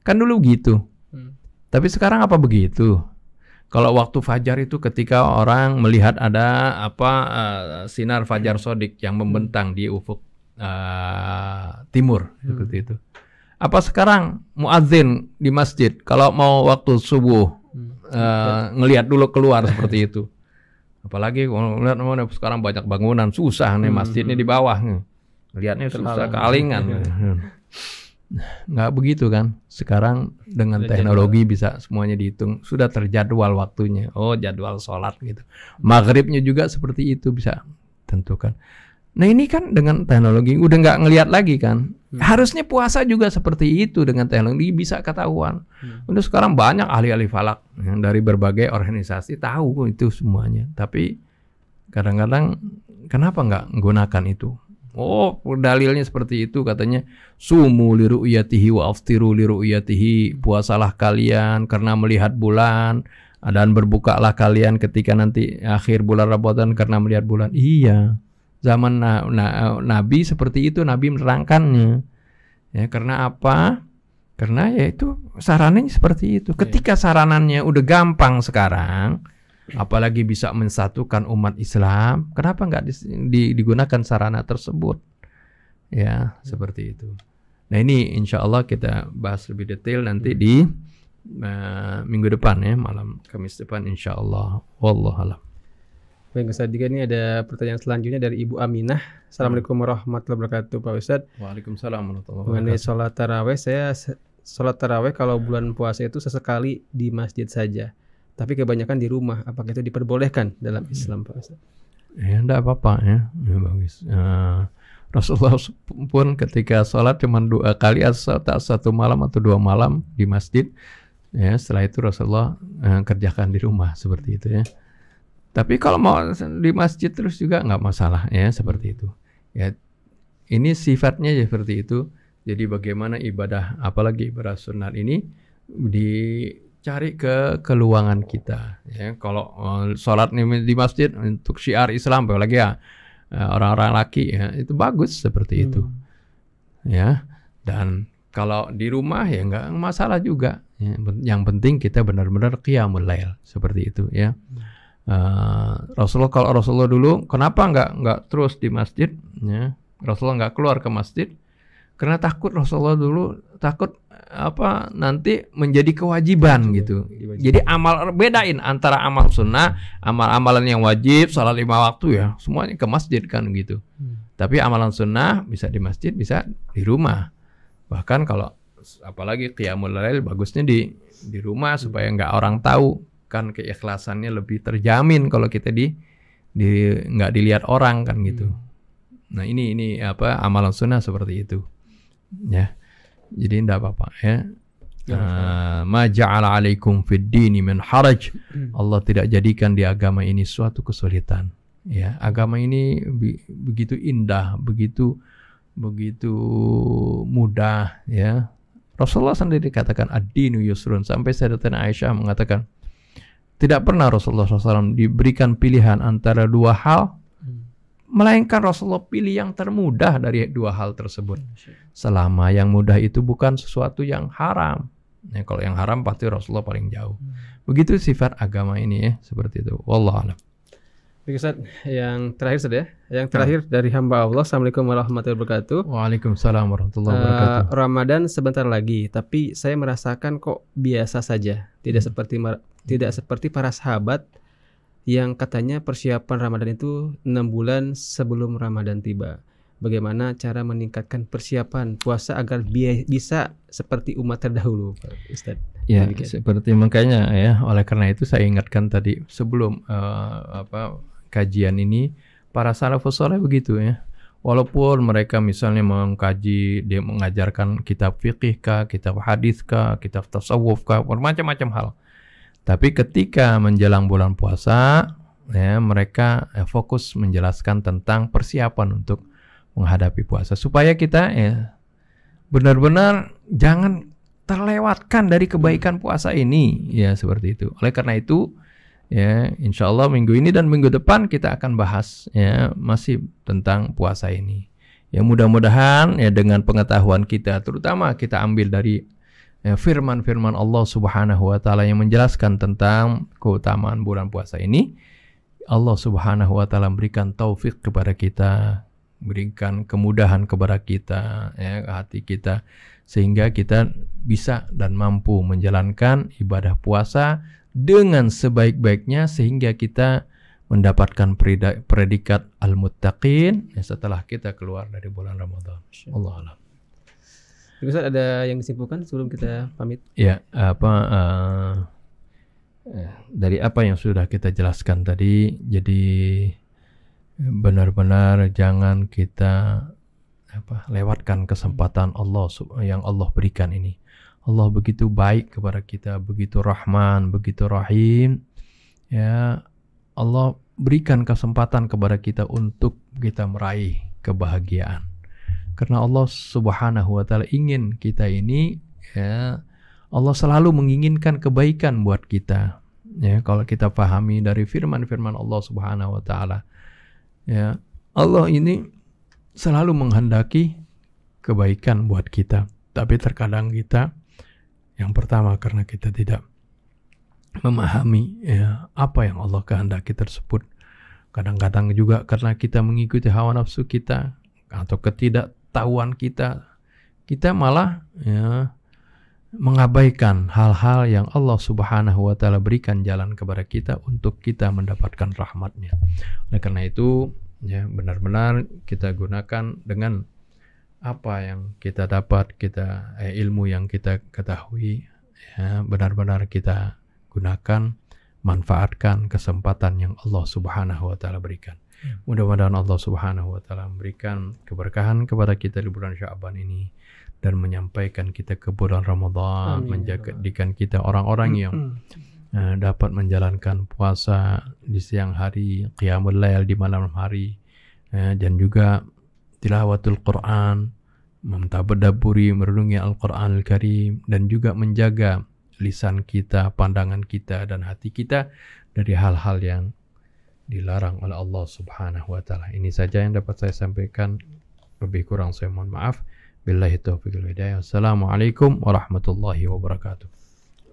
Kan dulu gitu. Tapi sekarang apa begitu? Kalau waktu fajar itu ketika orang melihat ada sinar fajar sodik yang membentang di ufuk timur, seperti itu. Apa sekarang muadzin di masjid kalau mau waktu subuh ngelihat dulu keluar seperti itu. Apalagi kalau lihat sekarang banyak bangunan, susah nih masjidnya di bawah nih. Lihatnya susah kealingan. Nggak begitu kan. Sekarang dengan teknologi bisa semuanya dihitung. Sudah terjadwal waktunya. Oh, jadwal sholat gitu. Maghribnya juga seperti itu bisa tentukan. Nah ini kan dengan teknologi udah nggak ngelihat lagi kan. Harusnya puasa juga seperti itu, dengan teknologi bisa ketahuan. Udah sekarang banyak ahli-ahli falak yang dari berbagai organisasi tahu itu semuanya. Tapi kadang-kadang kenapa nggak menggunakan itu? Oh, dalilnya seperti itu, katanya sumu li ru'yatihi wa aftiru li ru'yatihi, puasalah kalian karena melihat bulan dan berbukalah kalian ketika nanti akhir bulan Ramadan karena melihat bulan. Iya. Zaman Nabi seperti itu, Nabi menerangkannya. Ya, karena apa? Karena yaitu sarananya seperti itu. Ketika saranannya udah gampang sekarang, apalagi bisa mensatukan umat Islam, kenapa nggak digunakan sarana tersebut? Ya, seperti itu. Nah ini insya Allah kita bahas lebih detail nanti di minggu depan, ya, malam Kamis depan insya Allah. Wallahualam. Baik Ustaz, ini ada pertanyaan selanjutnya dari Ibu Aminah. Assalamualaikum warahmatullahi wabarakatuh Pak Ustadz. Waalaikumsalam warahmatullahi wabarakatuh. Mengenai sholat taraweh, saya sholat taraweh kalau bulan puasa itu sesekali di masjid saja, tapi kebanyakan di rumah. Apakah itu diperbolehkan dalam Islam Pak Ustadz? Ya enggak apa-apa, ya bagus. Rasulullah pun ketika sholat cuma 2 kali, satu malam atau 2 malam di masjid. Ya setelah itu Rasulullah kerjakan di rumah seperti itu, ya. Tapi kalau mau di masjid terus juga nggak masalah, ya seperti itu. Ya ini sifatnya ya seperti itu. Jadi bagaimana ibadah, apalagi ibadah sunat ini dicari keluangan kita. Ya kalau sholat di masjid untuk syiar Islam, apalagi ya orang-orang laki, ya itu bagus seperti itu. Ya dan kalau di rumah ya nggak masalah juga. Ya, yang penting kita benar-benar qiyamul lail seperti itu, ya. Kalau Rasulullah dulu kenapa nggak terus di masjid, ya? Rasulullah nggak keluar ke masjid karena takut. Rasulullah dulu takut nanti menjadi kewajiban gitu. Jadi bedain antara amal sunnah, amalan yang wajib, salat 5 waktu, ya semuanya ke masjid kan gitu. Tapi amalan sunnah bisa di masjid, bisa di rumah. Bahkan kalau apalagi qiyamul lail bagusnya di rumah supaya nggak orang tahu. Kan keikhlasannya lebih terjamin kalau kita nggak dilihat orang kan gitu. Nah ini amalan sunnah seperti itu, ya. Jadi tidak apa-apa, ya. Ma ja'ala 'alaikum fid dini min haraj. Allah tidak jadikan di agama ini suatu kesulitan, ya. Agama ini begitu indah, begitu mudah, ya. Rasulullah sendiri katakan ad-dinu yusrun, sampai Sayyidatina Aisyah mengatakan tidak pernah Rasulullah SAW diberikan pilihan antara 2 hal, melainkan Rasulullah pilih yang termudah dari 2 hal tersebut. Selama yang mudah itu bukan sesuatu yang haram. Ya, kalau yang haram pasti Rasulullah paling jauh. Begitu sifat agama ini, ya, seperti itu. Wallahu a'lam. Baik Ustaz, yang terakhir Ustaz ya. Yang terakhir dari hamba Allah. Assalamualaikum warahmatullahi wabarakatuh. Waalaikumsalam warahmatullahi wabarakatuh. Ramadan sebentar lagi, tapi saya merasakan kok biasa saja. Tidak seperti para sahabat yang katanya persiapan Ramadan itu 6 bulan sebelum Ramadan tiba. Bagaimana cara meningkatkan persiapan puasa agar bisa seperti umat terdahulu, Ustaz? Ya, seperti makanya ya, oleh karena itu saya ingatkan tadi sebelum kajian ini, para salafus saleh begitu ya. Walaupun mereka misalnya mengkaji, dia mengajarkan kitab fikih kah, kitab hadis kah, kitab tasawuf kah, bermacam-macam hal. Tapi ketika menjelang bulan puasa, ya mereka fokus menjelaskan tentang persiapan untuk menghadapi puasa supaya kita ya benar-benar jangan terlewatkan dari kebaikan puasa ini, ya seperti itu. Oleh karena itu, ya insya Allah minggu ini dan minggu depan kita akan bahas ya masih tentang puasa ini. Ya mudah-mudahan ya dengan pengetahuan kita, terutama kita ambil dari firman-firman Allah Subhanahu wa taala yang menjelaskan tentang keutamaan bulan puasa ini, Allah Subhanahu wa taala berikan taufik kepada kita, berikan kemudahan kepada kita, ya hati kita, sehingga kita bisa dan mampu menjalankan ibadah puasa dengan sebaik-baiknya sehingga kita mendapatkan predikat al-muttaqin ya, setelah kita keluar dari bulan Ramadan. Allah a'lam. Ustaz, ada yang disimpulkan sebelum kita pamit? Ya, dari apa yang sudah kita jelaskan tadi, jadi benar-benar jangan kita lewatkan kesempatan Allah yang Allah berikan ini. Allah begitu baik kepada kita, begitu Rahman, begitu Rahim. Ya, Allah berikan kesempatan kepada kita untuk kita meraih kebahagiaan. Karena Allah Subhanahu wa taala ingin kita ini, ya Allah selalu menginginkan kebaikan buat kita. Ya, kalau kita pahami dari firman-firman Allah Subhanahu wa taala, ya Allah ini selalu menghendaki kebaikan buat kita. Tapi terkadang kita, yang pertama karena kita tidak memahami ya apa yang Allah kehendaki tersebut. Kadang-kadang juga karena kita mengikuti hawa nafsu kita atau ketidaktahuan kita, kita malah ya mengabaikan hal-hal yang Allah Subhanahu wa taala berikan jalan kepada kita untuk kita mendapatkan rahmatnya. Oleh karena itu, ya benar-benar kita gunakan dengan apa yang kita dapat, ilmu yang kita ketahui, ya benar-benar kita gunakan, manfaatkan kesempatan yang Allah Subhanahu wa taala berikan. Mudah-mudahan Allah Subhanahu wa taala memberikan keberkahan kepada kita di bulan Sya'ban ini dan menyampaikan kita ke bulan Ramadan, menjadikan kita orang-orang yang dapat menjalankan puasa di siang hari, qiyamul lail di malam hari, dan juga tilawatul Quran, mentadabburi, merenungi Al-Quran Al-Karim, dan juga menjaga lisan kita, pandangan kita, dan hati kita dari hal-hal yang dilarang oleh Allah Subhanahu wa taala. Ini saja yang dapat saya sampaikan. Lebih kurang saya mohon maaf. Billahi taufiq wal hidayah. Assalamualaikum warahmatullahi wabarakatuh.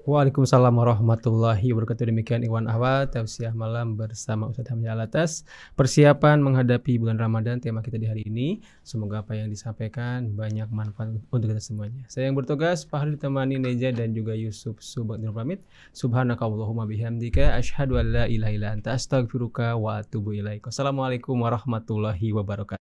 Waalaikumsalam warahmatullahi wabarakatuh. Demikian Ikhwan Ahwat tausiah malam bersama Ustaz Hamzah Alatas, persiapan menghadapi bulan Ramadan, tema kita di hari ini. Semoga apa yang disampaikan banyak manfaat untuk kita semuanya. Saya yang bertugas Fahri ditemani Neja dan juga Yusuf Subhanallah pamit. Subhanakallahumma bihamdika asyhadu an la ilaha illa anta astaghfiruka wa atubu ilaik. Wassalamualaikum warahmatullahi wabarakatuh.